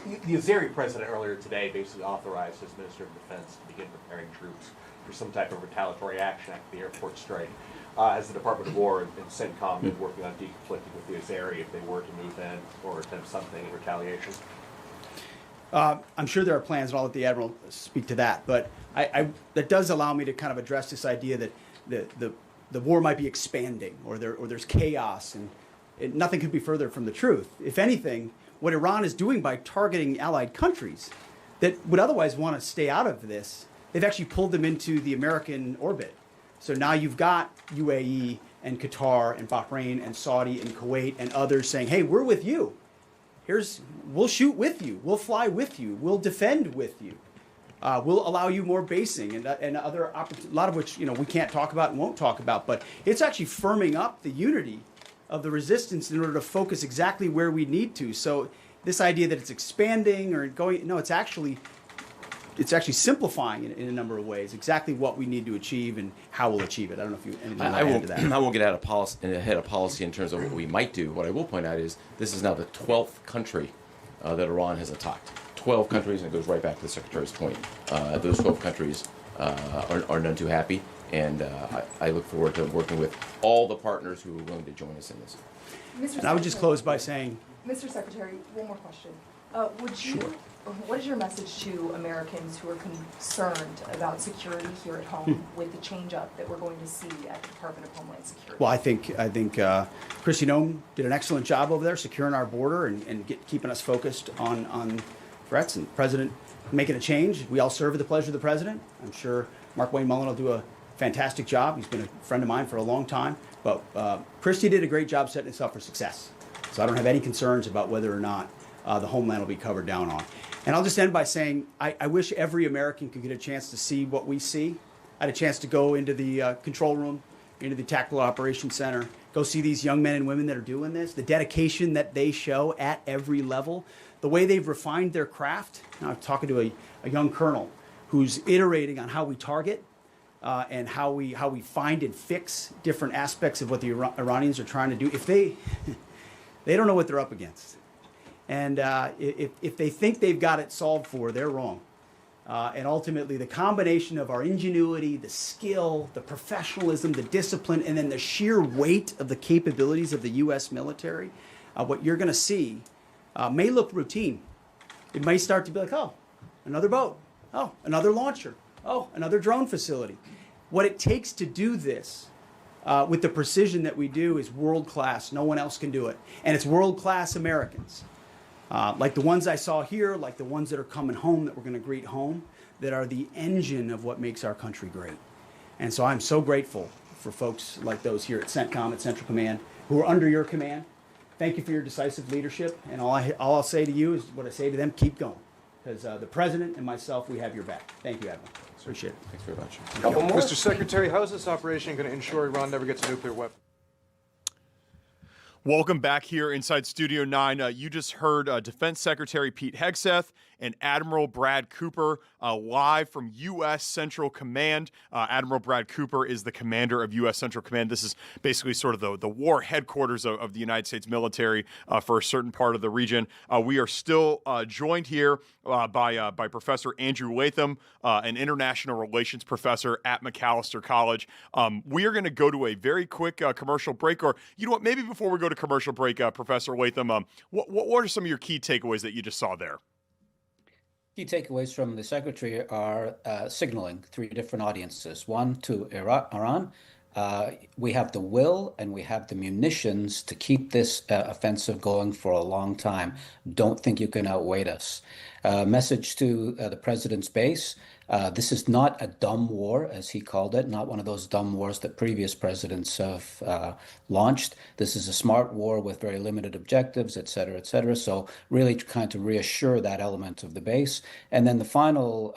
the Azeri president earlier today basically authorized his Minister of Defense to begin preparing troops for some type of retaliatory action after the airport strike. Has the Department of War and CENTCOM been working on deconflicting with the Azeri if they were to move in or attempt something in retaliation? I'm sure there are plans, and I'll let the Admiral speak to that. But that does allow me to kind of address this idea that the war might be expanding, or there's chaos, and nothing could be further from the truth. If anything, what Iran is doing by targeting allied countries that would otherwise want to stay out of this, they've actually pulled them into the American orbit. So now you've got UAE and Qatar and Bahrain and Saudi and Kuwait and others saying, "Hey, we're with you. We'll shoot with you. We'll fly with you. We'll defend with you. We'll allow you more basing and other a lot of which we can't talk about and won't talk about. But it's actually firming up the unity of the resistance in order to focus exactly where we need to. So this idea that it's expanding or going, no, it's actually simplifying in a number of ways exactly what we need to achieve and how we'll achieve it. I don't know if you anything to add to that. I won't get ahead of policy in terms of what we might do. What I will point out is this is now the 12th country that Iran has attacked. 12 countries, and it goes right back to the Secretary's point. Those 12 countries are none too happy, and I look forward to working with all the partners who are willing to join us in this. And I would just close by saying, Mr. Secretary, one more question. Sure. What is your message to Americans who are concerned about security here at home with the change-up that we're going to see at the Department of Homeland Security? Well, I think Kristi Noem did an excellent job over there securing our border and keeping us focused on threats, and the President making a change. We all serve at the pleasure of the President. I'm sure Mark Wayne Mullen will do a fantastic job. He's been a friend of mine for a long time. But Kristi did a great job setting us up for success. So I don't have any concerns about whether or not the homeland will be covered down on. And I'll just end by saying I wish every American could get a chance to see what we see. I had a chance to go into the control room, into the Tactical Operations Center, go see these young men and women that are doing this, the dedication that they show at every level, the way they've refined their craft. Now, I'm talking to a young colonel who's iterating on how we target and how we find and fix different aspects of what the Iranians are trying to do. If they don't know what they're up against. And if they think they've got it solved for, they're wrong. And ultimately, the combination of our ingenuity, the skill, the professionalism, the discipline, and then the sheer weight of the capabilities of the U.S. military, what you're going to see may look routine. It may start to be like, oh, another boat. Oh, another launcher. Oh, another drone facility. What it takes to do this with the precision that we do is world-class. No one else can do it. And it's world-class Americans. Like the ones I saw here, like the ones that are coming home that we're going to greet home, that are the engine of what makes our country great. And so I'm so grateful for folks like those here at CENTCOM, at Central Command, who are under your command. Thank you for your decisive leadership. And all I'll say to you is what I say to them, keep going. Because the President and myself, we have your back. Thank you, Admiral. Appreciate it. Thanks very much. Couple more. Mr. Secretary, how is this operation going to ensure Iran never gets a nuclear weapon? Welcome back here inside Studio 9. You just heard Defense Secretary Pete Hegseth and Admiral Brad Cooper live from U.S. Central Command. Admiral Brad Cooper is the commander of U.S. Central Command. This is basically sort of the war headquarters of the United States military for a certain part of the region. We are still joined here by Professor Andrew Latham, an international relations professor at Macalester College. We are going to go to a very quick commercial break, or you know what, maybe before we go to commercial break, Professor Latham, what are some of your key takeaways that you just saw there? Key takeaways from the Secretary are signaling three different audiences. One, to Iran, we have the will and we have the munitions to keep this offensive going for a long time. Don't think you can outweight us. Message to the President's base. This is not a dumb war, as he called it, not one of those dumb wars that previous presidents have launched. This is a smart war with very limited objectives, et cetera, et cetera. So really trying to reassure that element of the base. And then the final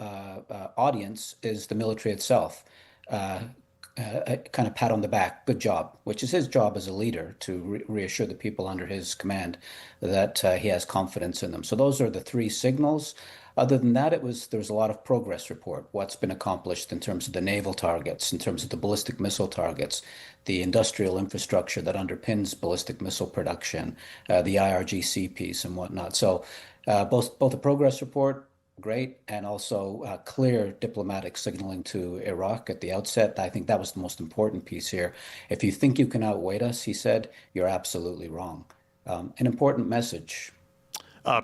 audience is the military itself. Kind of pat on the back, good job, which is his job as a leader to reassure the people under his command that he has confidence in them. So those are the three signals. Other than that, there was a lot of progress report, what's been accomplished in terms of the naval targets, in terms of the ballistic missile targets, the industrial infrastructure that underpins ballistic missile production, the IRGC piece and whatnot. So both the progress report, great, and also clear diplomatic signaling to Iraq at the outset. I think that was the most important piece here. If you think you can outweight us, he said, you're absolutely wrong. An important message.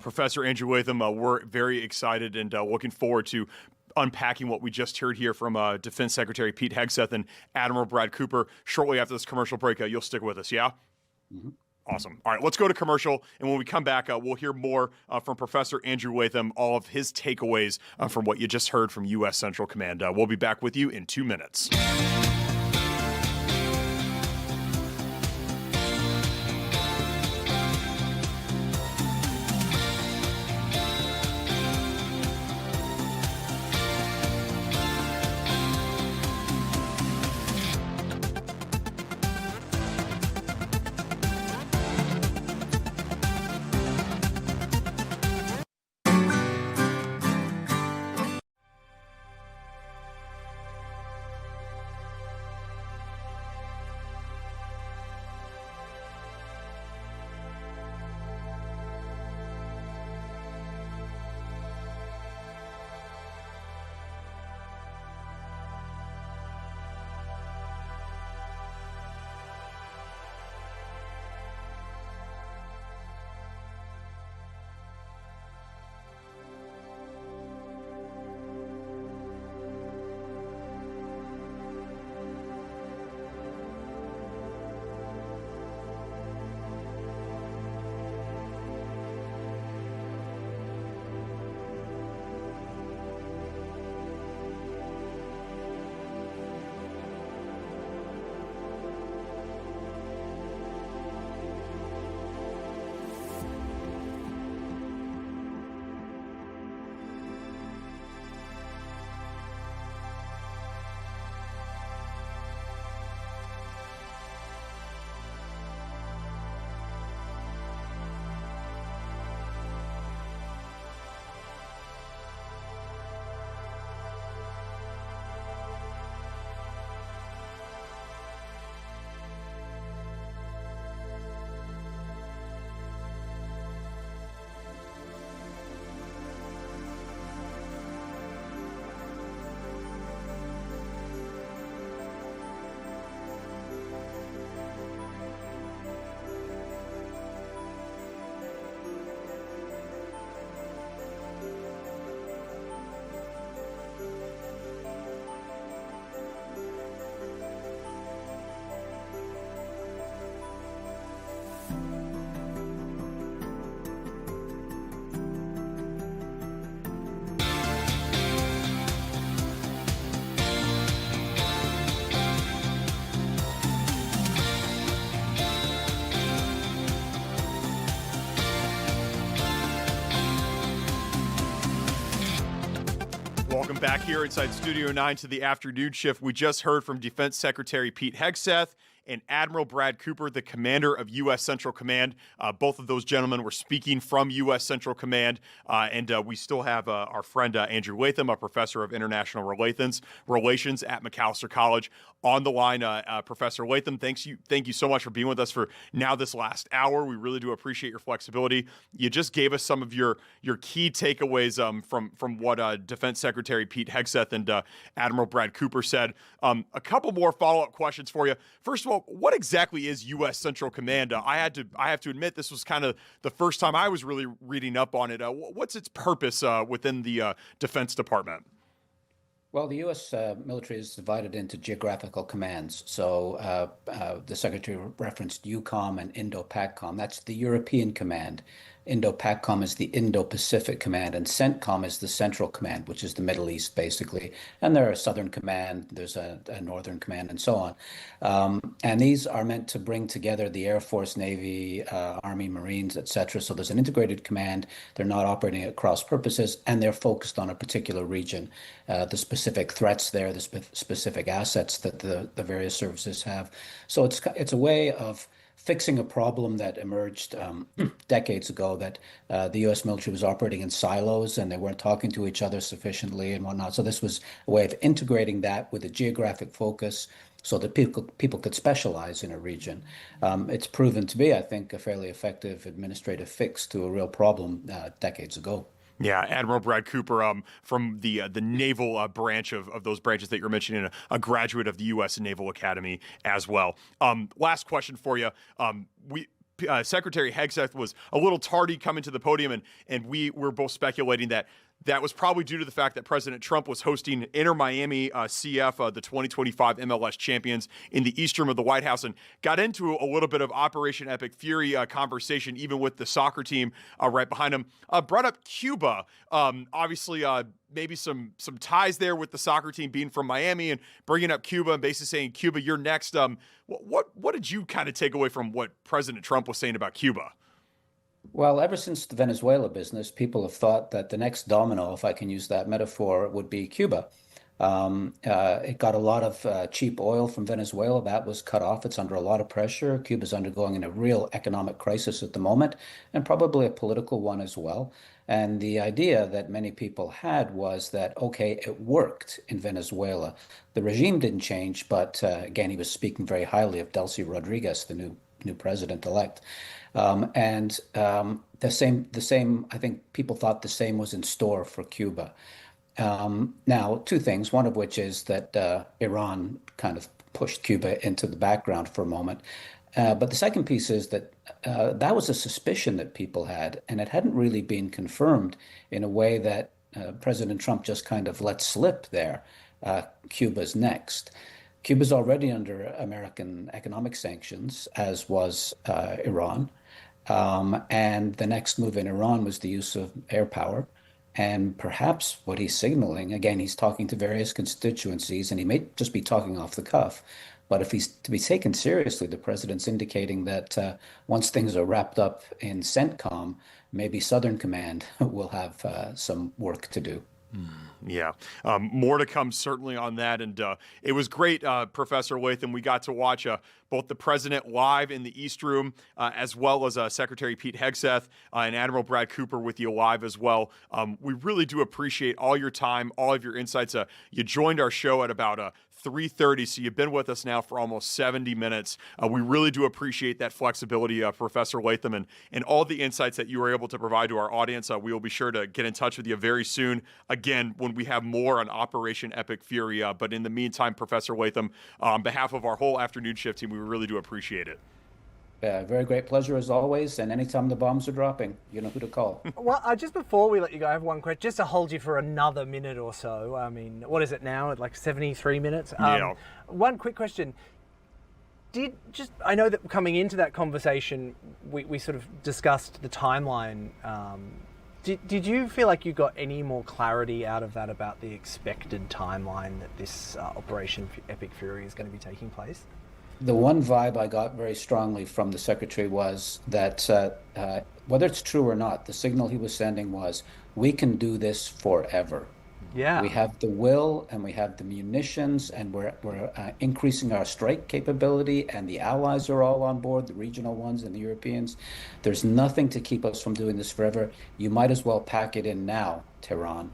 Professor Andrew Latham, we're very excited and looking forward to unpacking what we just heard here from Defense Secretary Pete Hegseth and Admiral Brad Cooper shortly after this commercial break. You'll stick with us, yeah? Mm-hmm. Awesome. All right, let's go to commercial. And when we come back, we'll hear more from Professor Andrew Latham, all of his takeaways from what you just heard from U.S. Central Command. We'll be back with you in 2 minutes. Welcome back here inside Studio 9 to the afternoon shift. We just heard from Defense Secretary Pete Hegseth and Admiral Brad Cooper, the commander of U.S. Central Command. Both of those gentlemen were speaking from U.S. Central Command. And we still have our friend Andrew Latham, a professor of international relations at Macalester College, on the line. Professor Latham, thank you so much for being with us for now this last hour. We really do appreciate your flexibility. You just gave us some of your key takeaways from what Defense Secretary Pete Hegseth and Admiral Brad Cooper said. A couple more follow-up questions for you. First of all, what exactly is U.S. Central Command? I have to admit, this was kind of the first time I was really reading up on it. What's its purpose within the Defense Department? Well, the U.S. military is divided into geographical commands. So the Secretary referenced EUCOM and Indo-PACOM. That's the European Command. Indo-PACOM is the Indo-Pacific Command, and CENTCOM is the Central Command, which is the Middle East, basically. And there are Southern Command, there's a Northern Command, and so on. And these are meant to bring together the Air Force, Navy, Army, Marines, etc. So there's an integrated command. They're not operating at cross purposes, and they're focused on a particular region. The specific threats there, the specific assets that the various services have. So it's a way of fixing a problem that emerged decades ago, that the U.S. military was operating in silos and they weren't talking to each other sufficiently and whatnot. So this was a way of integrating that with a geographic focus so that people could specialize in a region. It's proven to be, I think, a fairly effective administrative fix to a real problem decades ago. Yeah, Admiral Brad Cooper from the naval branch of those branches that you're mentioning, a graduate of the U.S. Naval Academy as well. Last question for you. Secretary Hegseth was a little tardy coming to the podium, and we were both speculating that was probably due to the fact that President Trump was hosting Inter Miami CF, the 2025 MLS champions, in the east room of the White House, and got into a little bit of Operation Epic Fury conversation, even with the soccer team right behind him. Brought up Cuba, obviously maybe some ties there with the soccer team being from Miami, and bringing up Cuba and basically saying, Cuba, you're next. What did you kind of take away from what President Trump was saying about Cuba? Well, ever since the Venezuela business, people have thought that the next domino, if I can use that metaphor, would be Cuba. It got a lot of cheap oil from Venezuela. That was cut off. It's under a lot of pressure. Cuba's undergoing a real economic crisis at the moment, and probably a political one as well. And the idea that many people had was that, okay, it worked in Venezuela. The regime didn't change, but again, he was speaking very highly of Delcy Rodriguez, the new president-elect. The same, I think people thought the same was in store for Cuba. Now, two things, one of which is that Iran kind of pushed Cuba into the background for a moment. But the second piece is that that was a suspicion that people had, and it hadn't really been confirmed in a way that President Trump just kind of let slip there. Cuba's next. Cuba's already under American economic sanctions, as was Iran. And the next move in Iran was the use of air power. And perhaps what he's signaling, again, he's talking to various constituencies, and he may just be talking off the cuff. But if he's to be taken seriously, the president's indicating that once things are wrapped up in CENTCOM, maybe Southern Command will have some work to do. Yeah, more to come certainly on that. And it was great, Professor Latham. We got to watch both the president live in the East Room, as well as Secretary Pete Hegseth and Admiral Brad Cooper with you live as well. We really do appreciate all your time, all of your insights. You joined our show at about 3:30, so you've been with us now for almost 70 minutes. We really do appreciate that flexibility, Professor Latham, and all the insights that you were able to provide to our audience. We will be sure to get in touch with you very soon, again, when we have more on Operation Epic Fury. But in the meantime, Professor Latham, on behalf of our whole afternoon shift team, we really do appreciate it. Very great pleasure as always, and anytime the bombs are dropping, you know who to call. Well, just before we let you go, I have one question, just to hold you for another minute or so. I mean, what is it now? Like 73 minutes? Yeah. One quick question. I know that coming into that conversation, we sort of discussed the timeline. Did you feel like you got any more clarity out of that about the expected timeline that this Operation Epic Fury is going to be taking place? The one vibe I got very strongly from the secretary was that whether it's true or not, the signal he was sending was, we can do this forever. Yeah. We have the will and we have the munitions, and we're increasing our strike capability, and the allies are all on board, the regional ones and the Europeans. There's nothing to keep us from doing this forever. You might as well pack it in now, Tehran,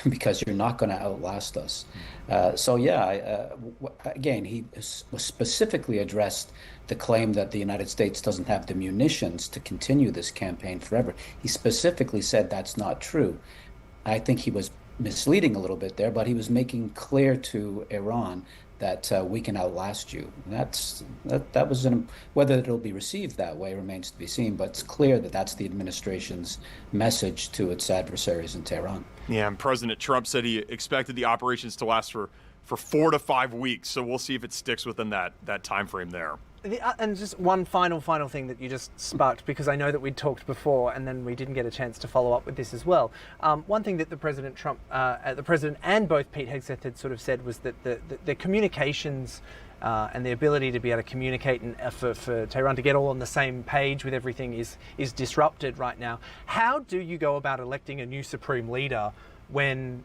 because you're not going to outlast us. Again, he specifically addressed the claim that the United States doesn't have the munitions to continue this campaign forever. He specifically said that's not true. I think he was misleading a little bit there, but he was making clear to Iran that we can outlast you. That was whether it'll be received that way remains to be seen, but it's clear that that's the administration's message to its adversaries in Tehran. Yeah, and President Trump said he expected the operations to last for 4 to 5 weeks, so we'll see if it sticks within that time frame there. And just one final thing that you just sparked, because I know that we'd talked before and then we didn't get a chance to follow up with this as well. One thing that the President and both Pete Hegseth had sort of said was that the communications and the ability to be able to communicate and for Tehran to get all on the same page with everything is disrupted right now. How do you go about electing a new supreme leader when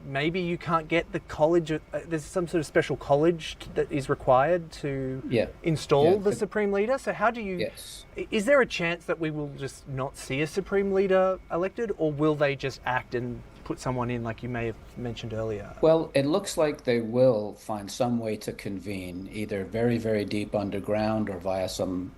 maybe you can't get the college, there's some sort of special college that is required to install the supreme leader? So how do you, is there a chance that we will just not see a supreme leader elected, or will they just act and put someone in like you may have mentioned earlier? Well, it looks like they will find some way to convene, either very, very deep underground or via some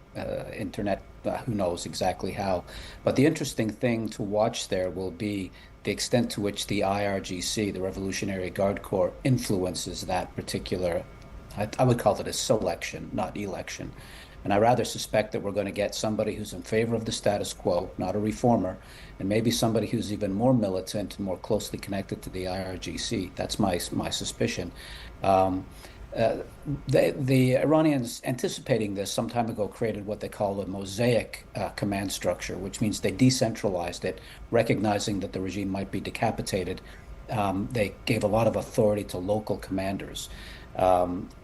internet, who knows exactly how. But the interesting thing to watch there will be the extent to which the IRGC, the Revolutionary Guard Corps, influences that particular, I would call it a selection, not election. And I rather suspect that we're going to get somebody who's in favor of the status quo, not a reformer, and maybe somebody who's even more militant and more closely connected to the IRGC. That's my suspicion. The Iranians, anticipating this some time ago, created what they call a mosaic command structure, which means they decentralized it, recognizing that the regime might be decapitated. They gave a lot of authority to local commanders.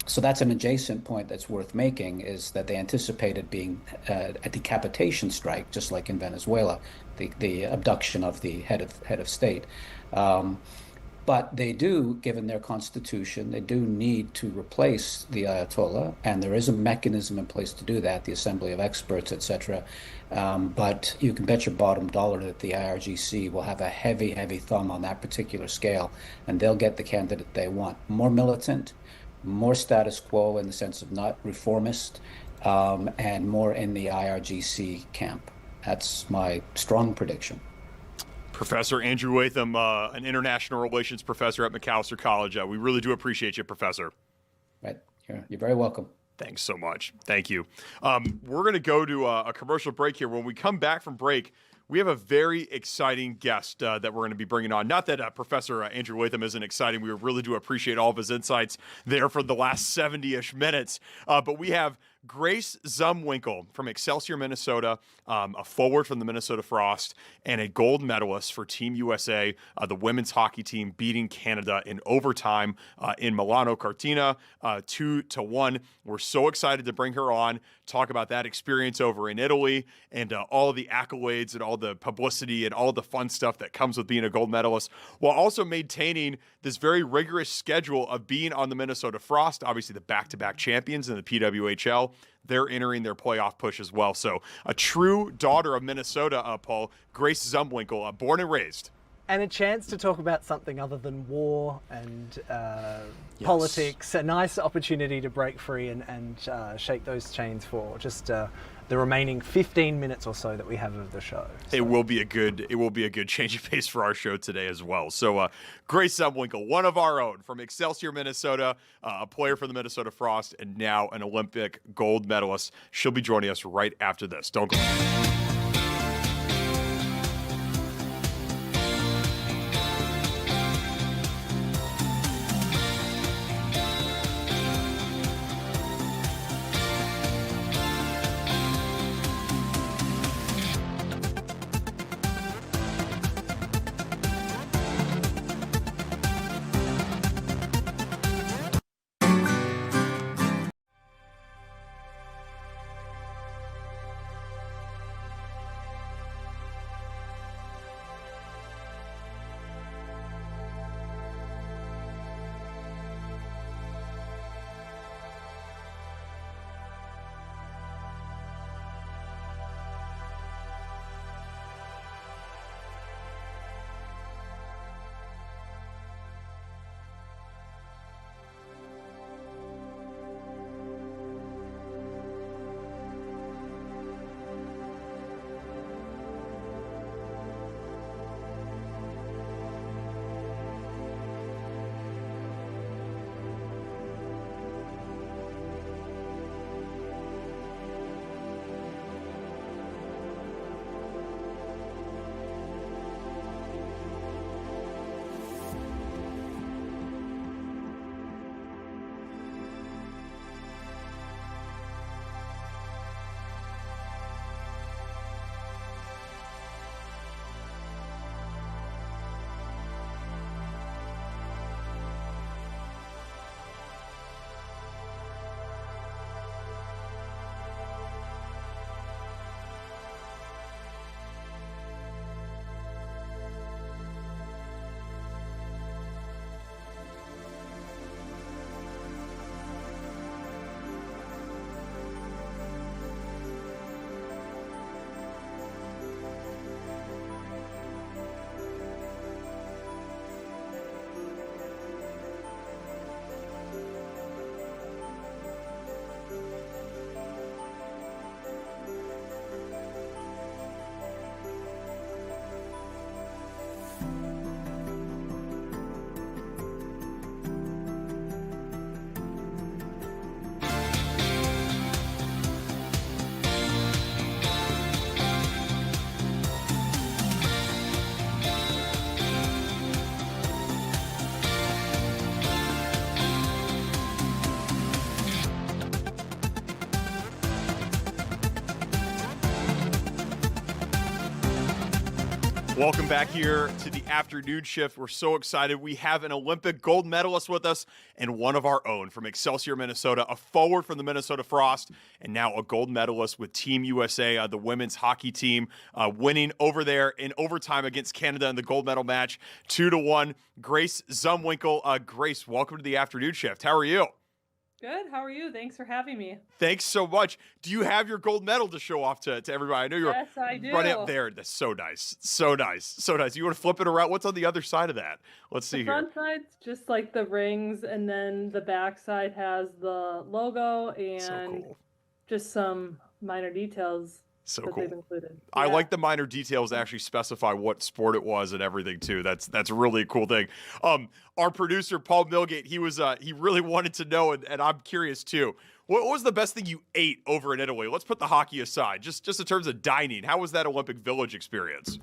So that's an adjacent point that's worth making, is that they anticipated being a decapitation strike, just like in Venezuela, the abduction of the head of state. But they do, given their constitution, they do need to replace the Ayatollah, and there is a mechanism in place to do that, the Assembly of Experts, etc. But you can bet your bottom dollar that the IRGC will have a heavy, heavy thumb on that particular scale, and they'll get the candidate they want. More militant, more status quo in the sense of not reformist, and more in the IRGC camp. That's my strong prediction. Professor Andrew Watham, an international relations professor at Macalester College. We really do appreciate you, Professor. Right. You're very welcome. Thanks so much. Thank you. We're going to go to a commercial break here. When we come back from break, we have a very exciting guest that we're going to be bringing on. Not that Professor Andrew Watham isn't exciting. We really do appreciate all of his insights there for the last 70-ish minutes. But we have Grace Zumwinkle from Excelsior, Minnesota, a forward from the Minnesota Frost, and a gold medalist for Team USA, the women's hockey team beating Canada in overtime in Milano Cortina, 2-1. We're so excited to bring her on, talk about that experience over in Italy, and all the accolades and all the publicity and all the fun stuff that comes with being a gold medalist, while also maintaining this very rigorous schedule of being on the Minnesota Frost, obviously the back-to-back champions in the PWHL. They're entering their playoff push as well. So a true daughter of Minnesota, Paul, Grace Zumwinkle, born and raised. And a chance to talk about something other than war and politics. A nice opportunity to break free and shake those chains for just the remaining 15 minutes or so that we have of the show. So. It will be a good change of pace for our show today as well. So Grace Zumwinkle, one of our own from Excelsior, Minnesota, a player for the Minnesota Frost, and now an Olympic gold medalist. She'll be joining us right after this. Don't go. Welcome back here to the afternoon shift. We're so excited. We have an Olympic gold medalist with us and one of our own from Excelsior, Minnesota, a forward from the Minnesota Frost, and now a gold medalist with Team USA, the women's hockey team, winning over there in overtime against Canada in the gold medal match, 2-1. Grace Zumwinkle. Grace, welcome to the afternoon shift. How are you? Good. How are you? Thanks for having me. Thanks so much. Do you have your gold medal to show off to everybody? I know you're Yes, I do. running up there. That's so nice. So nice. So nice. You want to flip it around? What's on the other side of that? Let's see The here. front side's just like the rings, and then the back side has the logo and just some minor details So that cool. they've included. I like the minor details to actually specify what sport it was and everything too. That's really a cool thing. Our producer Paul Milgate, he really wanted to know, and I'm curious too. What was the best thing you ate over in Italy? Let's put the hockey aside. Just in terms of dining, how was that Olympic Village experience?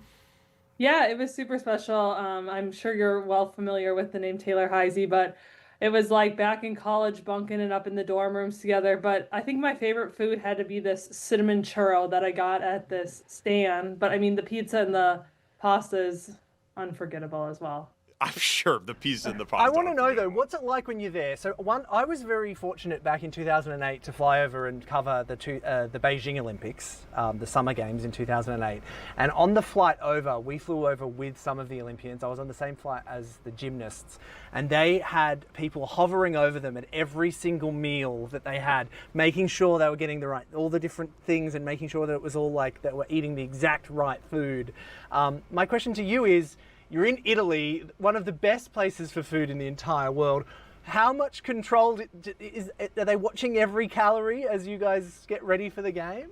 Yeah, it was super special. I'm sure you're well familiar with the name Taylor Heisey, but it was like back in college bunking it up in the dorm rooms together. But I think my favorite food had to be this cinnamon churro that I got at this stand. But I mean, the pizza and the pasta is unforgettable as well. I'm sure the pizza and the pasta. I want to know though, what's it like when you're there? So I was very fortunate back in 2008 to fly over and cover the Beijing Olympics, the Summer Games in 2008. And on the flight over, we flew over with some of the Olympians. I was on the same flight as the gymnasts, and they had people hovering over them at every single meal that they had, making sure they were getting all the different things and making sure that it was all like that we're eating the exact right food. My question to you is, you're in Italy, one of the best places for food in the entire world. How much control are they watching every calorie as you guys get ready for the game?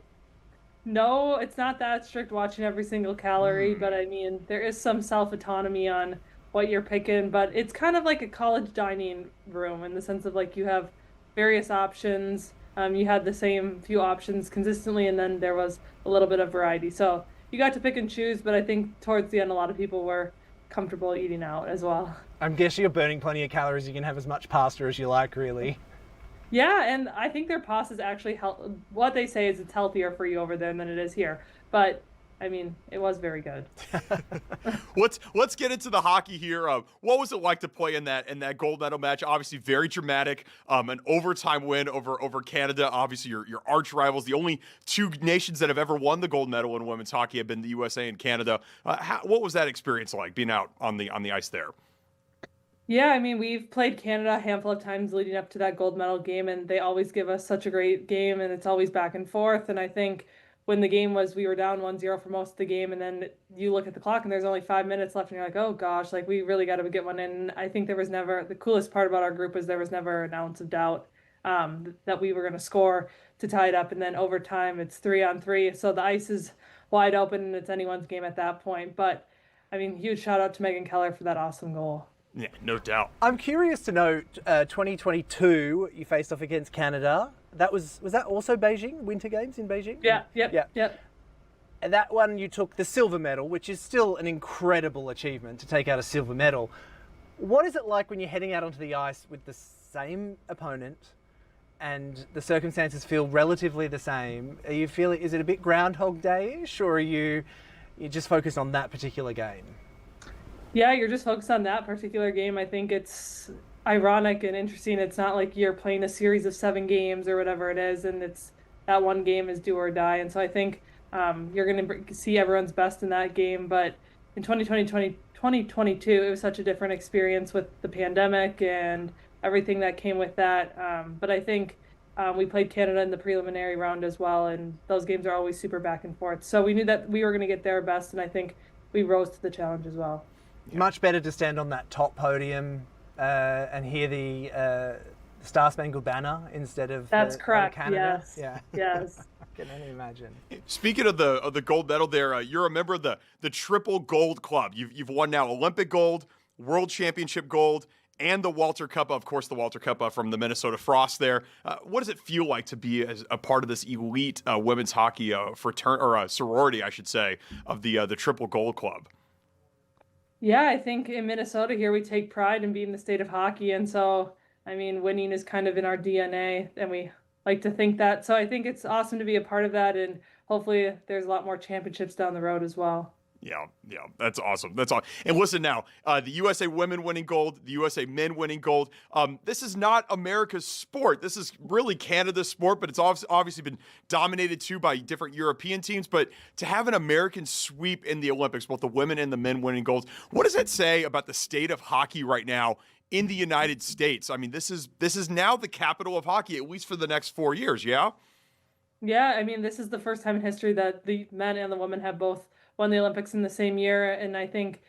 No, it's not that strict watching every single calorie, but I mean, there is some self-autonomy on what you're picking, but it's kind of like a college dining room in the sense of like you have various options. You had the same few options consistently, and then there was a little bit of variety. So you got to pick and choose, but I think towards the end, a lot of people were comfortable eating out as well. I'm guessing you're burning plenty of calories. You can have as much pasta as you like, really. Yeah, and I think their pasta is actually what they say is it's healthier for you over there than it is here. But I mean, it was very good. Let's get into the hockey here. What was it like to play in that gold medal match? Obviously, very dramatic. An overtime win over Canada. Obviously, your arch rivals. The only two nations that have ever won the gold medal in women's hockey have been the USA and Canada. What was that experience like, being out on the ice there? Yeah, I mean, we've played Canada a handful of times leading up to that gold medal game, and they always give us such a great game, and it's always back and forth. And I think when the game was, we were down 1-0 for most of the game, and then you look at the clock and there's only 5 minutes left, and you're like, oh gosh, like we really got to get one in. And I think there was never, the coolest part about our group was there was never an ounce of doubt that we were going to score to tie it up. And then overtime, it's 3-on-3, so the ice is wide open and it's anyone's game at that point. But I mean, huge shout out to Megan Keller for that awesome goal. Yeah, no doubt. I'm curious to know, 2022, you faced off against Canada. Was that also Beijing, Winter Games in Beijing? Yeah, yep. And that one you took the silver medal, which is still an incredible achievement to take out a silver medal. What is it like when you're heading out onto the ice with the same opponent and the circumstances feel relatively the same? Are you feeling, is it a bit Groundhog Day-ish, or are you're just focused on that particular game? Yeah, you're just focused on that particular game. I think it's ironic and interesting. It's not like you're playing a series of 7 games or whatever it is, and it's that one game is do or die. And so I think you're going to see everyone's best in that game. But in 2022, it was such a different experience with the pandemic and everything that came with that. But I think we played Canada in the preliminary round as well, and those games are always super back and forth. So we knew that we were going to get their best, and I think we rose to the challenge as well. Yeah. Much better to stand on that top podium and hear the Star Spangled Banner instead of That's correct. Canada. Yes. Yeah. Yes. I can only imagine. Speaking of the gold medal, there, you're a member of the Triple Gold Club. You've won now Olympic gold, World Championship gold, and the Walter Cup, of course, the Walter Cup from the Minnesota Frost. There, what does it feel like to be as a part of this elite women's hockey sorority, I should say, of the Triple Gold Club? Yeah, I think in Minnesota here we take pride in being the state of hockey, and so I mean, winning is kind of in our DNA, and we like to think that. So I think it's awesome to be a part of that, and hopefully there's a lot more championships down the road as well. Yeah, that's awesome. That's all. And listen now, the USA women winning gold, the USA men winning gold. This is not America's sport. This is really Canada's sport, but it's obviously been dominated too by different European teams. But to have an American sweep in the Olympics, both the women and the men winning golds, what does that say about the state of hockey right now in the United States? I mean, this is now the capital of hockey, at least for the next 4 years. Yeah. Yeah, I mean, this is the first time in history that the men and the women have both won the Olympics in the same year. And I think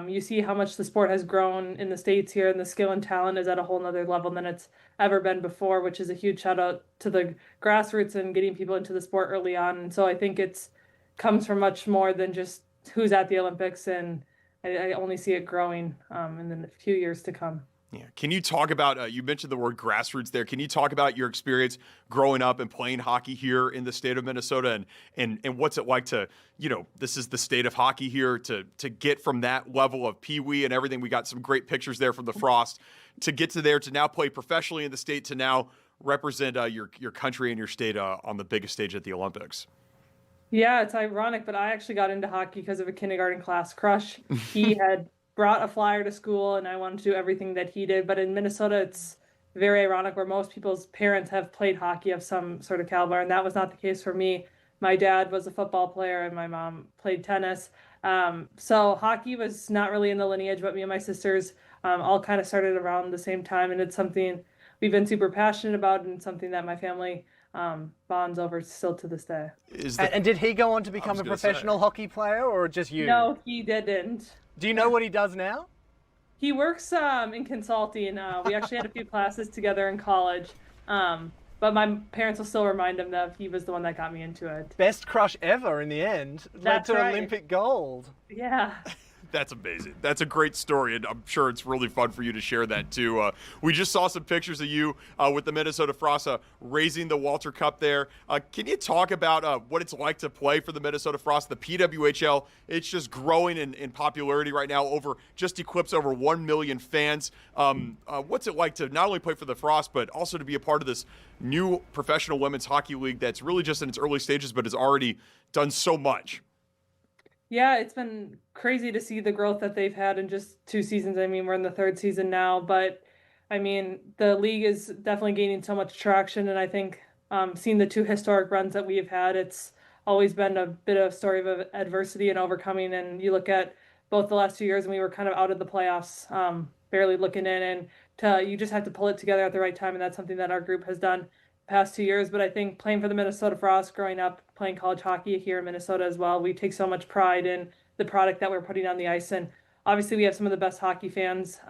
you see how much the sport has grown in the States here, and the skill and talent is at a whole nother level than it's ever been before, which is a huge shout out to the grassroots and getting people into the sport early on. And so I think it's comes from much more than just who's at the Olympics. And I only see it growing in the few years to come. Yeah. Can you talk about, you mentioned the word grassroots there. Can you talk about your experience growing up and playing hockey here in the state of Minnesota and what's it like to, this is the state of hockey here, to get from that level of peewee and everything. We got some great pictures there from the Frost to get to there, to now play professionally in the state, to now represent your country and your state on the biggest stage at the Olympics. Yeah, it's ironic, but I actually got into hockey because of a kindergarten class crush. He had brought a flyer to school and I wanted to do everything that he did. But in Minnesota, it's very ironic where most people's parents have played hockey of some sort of caliber. And that was not the case for me. My dad was a football player and my mom played tennis. So hockey was not really in the lineage, but me and my sisters all kind of started around the same time. And it's something we've been super passionate about and something that my family bonds over still to this day. And did he go on to become a professional hockey player or just you? No, he didn't. Do you know what he does now? He works in consulting. We actually had a few classes together in college. But my parents will still remind him that he was the one that got me into it. Best crush ever in the end. That's led to right. Olympic gold. Yeah. That's amazing. That's a great story, and I'm sure it's really fun for you to share that too. We just saw some pictures of you with the Minnesota Frost raising the Walter Cup there. Can you talk about what it's like to play for the Minnesota Frost? The PWHL, it's just growing in popularity right now, just eclipsed over 1 million fans. What's it like to not only play for the Frost, but also to be a part of this new professional women's hockey league that's really just in its early stages, but has already done so much? Yeah, it's been crazy to see the growth that they've had in just 2 seasons. I mean, we're in the 3rd season now, but I mean, the league is definitely gaining so much traction. And I think seeing the 2 historic runs that we have had, it's always been a bit of a story of adversity and overcoming. And you look at both the last 2 years and we were kind of out of the playoffs, barely looking in, and you just have to pull it together at the right time. And that's something that our group has done past 2 years. But I think playing for the Minnesota Frost, growing up playing college hockey here in Minnesota as well, we take so much pride in the product that we're putting on the ice. And obviously we have some of the best hockey fans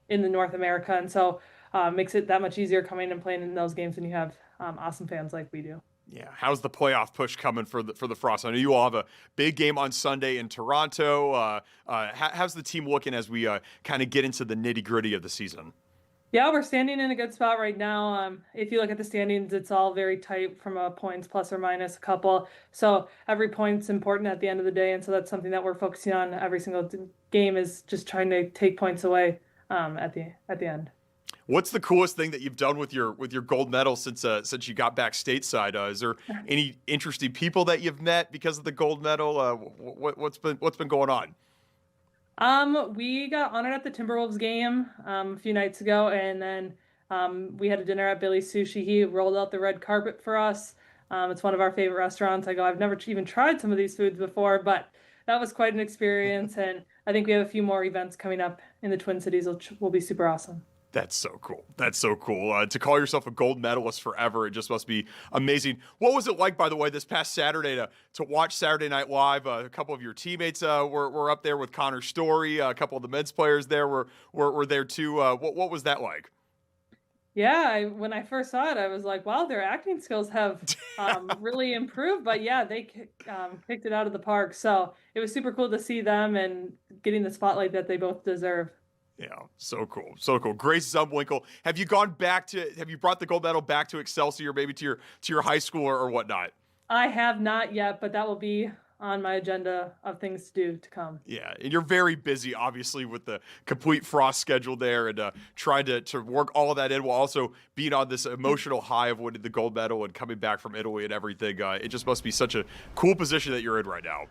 in the North America. And so makes it that much easier coming and playing in those games when you have awesome fans like we do. Yeah, how's the playoff push coming for the Frost? I know you all have a big game on Sunday in Toronto. How's the team looking as we kind of get into the nitty-gritty of the season? Yeah, we're standing in a good spot right now. If you look at the standings, it's all very tight from a points plus or minus a couple. So every point's important at the end of the day, and so that's something that we're focusing on every single game, is just trying to take points away at the end. What's the coolest thing that you've done with your gold medal since you got back stateside? Is there any interesting people that you've met because of the gold medal? What's been going on? We got honored at the Timberwolves game a few nights ago, and then we had a dinner at Billy's Sushi. He rolled out the red carpet for us. It's one of our favorite restaurants. I've never even tried some of these foods before, but that was quite an experience. And I think we have a few more events coming up in the Twin Cities, which will be super awesome. That's so cool. That's so cool. To call yourself a gold medalist forever, it just must be amazing. What was it like, by the way, this past Saturday to watch Saturday Night Live? A couple of your teammates were up there with Connor Story. A couple of the men's players there were there too. What was that like? Yeah, when I first saw it, I was like, wow, their acting skills have really improved. But yeah, they kicked it out of the park. So it was super cool to see them and getting the spotlight that they both deserve. Yeah, so cool. So cool. Grace Zumwinkle, have you brought the gold medal back to Excelsior, maybe to your high school or whatnot? I have not yet, but that will be on my agenda of things to do to come. Yeah, and you're very busy, obviously, with the complete Frost schedule there and trying to work all of that in while also being on this emotional high of winning the gold medal and coming back from Italy and everything. It just must be such a cool position that you're in right now.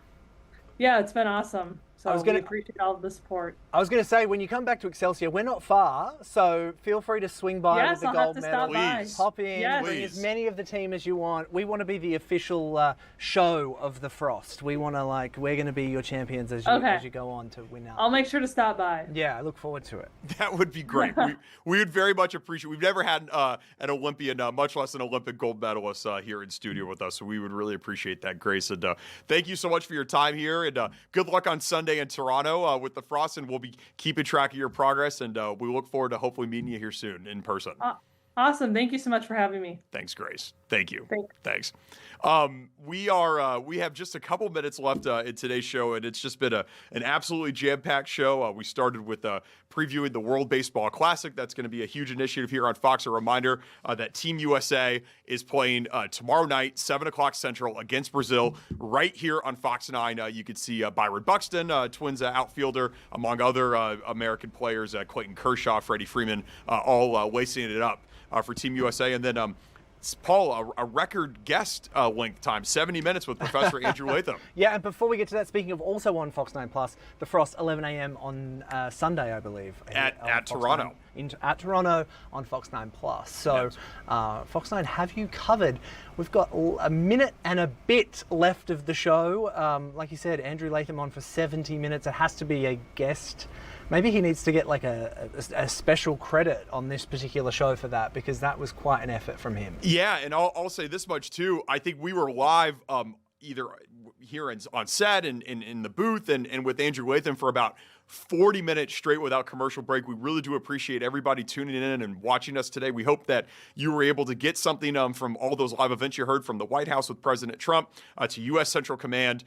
Yeah, it's been awesome. So we appreciate all of the support. I was going to say, when you come back to Excelsior, we're not far, so feel free to swing by with the gold medal. Hop in, bring as many of the team as you want. We want to be the official show of the Frost. We want to we're going to be your champions as you go on to win out. I'll make sure to stop by. Yeah, I look forward to it. That would be great. we would very much appreciate. We've never had an Olympian, much less an Olympic gold medalist here in studio with us, so we would really appreciate that, Grace. And thank you so much for your time here, and good luck on Sunday in Toronto with the Frost, and we'll be keeping track of your progress, and we look forward to hopefully meeting you here soon in person. Awesome. Thank you so much for having me. Thanks, Grace. Thank you. Thanks. We have just a couple minutes left in today's show, and it's just been an absolutely jam-packed show. We started with previewing the World Baseball Classic. That's going to be a huge initiative here on Fox. A reminder that Team USA is playing tomorrow night, 7 o'clock Central, against Brazil, right here on Fox 9. You can see Byron Buxton, Twins outfielder, among other American players, Clayton Kershaw, Freddie Freeman, all lacing it up for Team USA. And then Paul, a record guest length time, 70 minutes with Professor Andrew Latham. Yeah, and before we get to that, speaking of also on Fox 9 Plus, the Frost, 11 a.m. on Sunday, I believe. At Toronto. At Toronto on Fox 9 Plus. So, Fox 9 have you covered. We've got a minute and a bit left of the show. Like you said, Andrew Latham on for 70 minutes. It has to be a guest. Maybe he needs to get a special credit on this particular show for that, because that was quite an effort from him. Yeah, and I'll say this much too. I think we were live either here on set and in the booth and with Andrew Latham for about 40 minutes straight without commercial break. We really do appreciate everybody tuning in and watching us today. We hope that you were able to get something from all those live events you heard, from the White House with President Trump to U.S. Central Command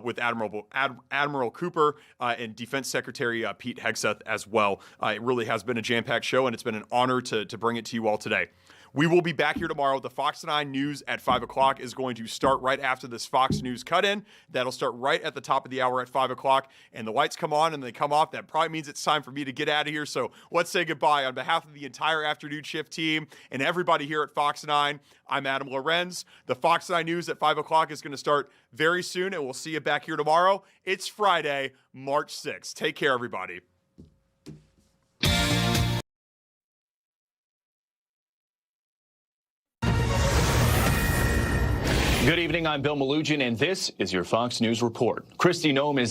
with Admiral Cooper and Defense Secretary Pete Hegseth as well. It really has been a jam-packed show, and it's been an honor to bring it to you all today. We will be back here tomorrow. The Fox 9 News at 5 o'clock is going to start right after this Fox News cut-in. That'll start right at the top of the hour at 5 o'clock. And the lights come on and they come off. That probably means it's time for me to get out of here. So let's say goodbye. On behalf of the entire afternoon shift team and everybody here at Fox 9, I'm Adam Lorenz. The Fox 9 News at 5 o'clock is going to start very soon, and we'll see you back here tomorrow. It's Friday, March 6th. Take care, everybody. Good evening, I'm Bill Malugin, and this is your Fox News Report. Kristi Noem is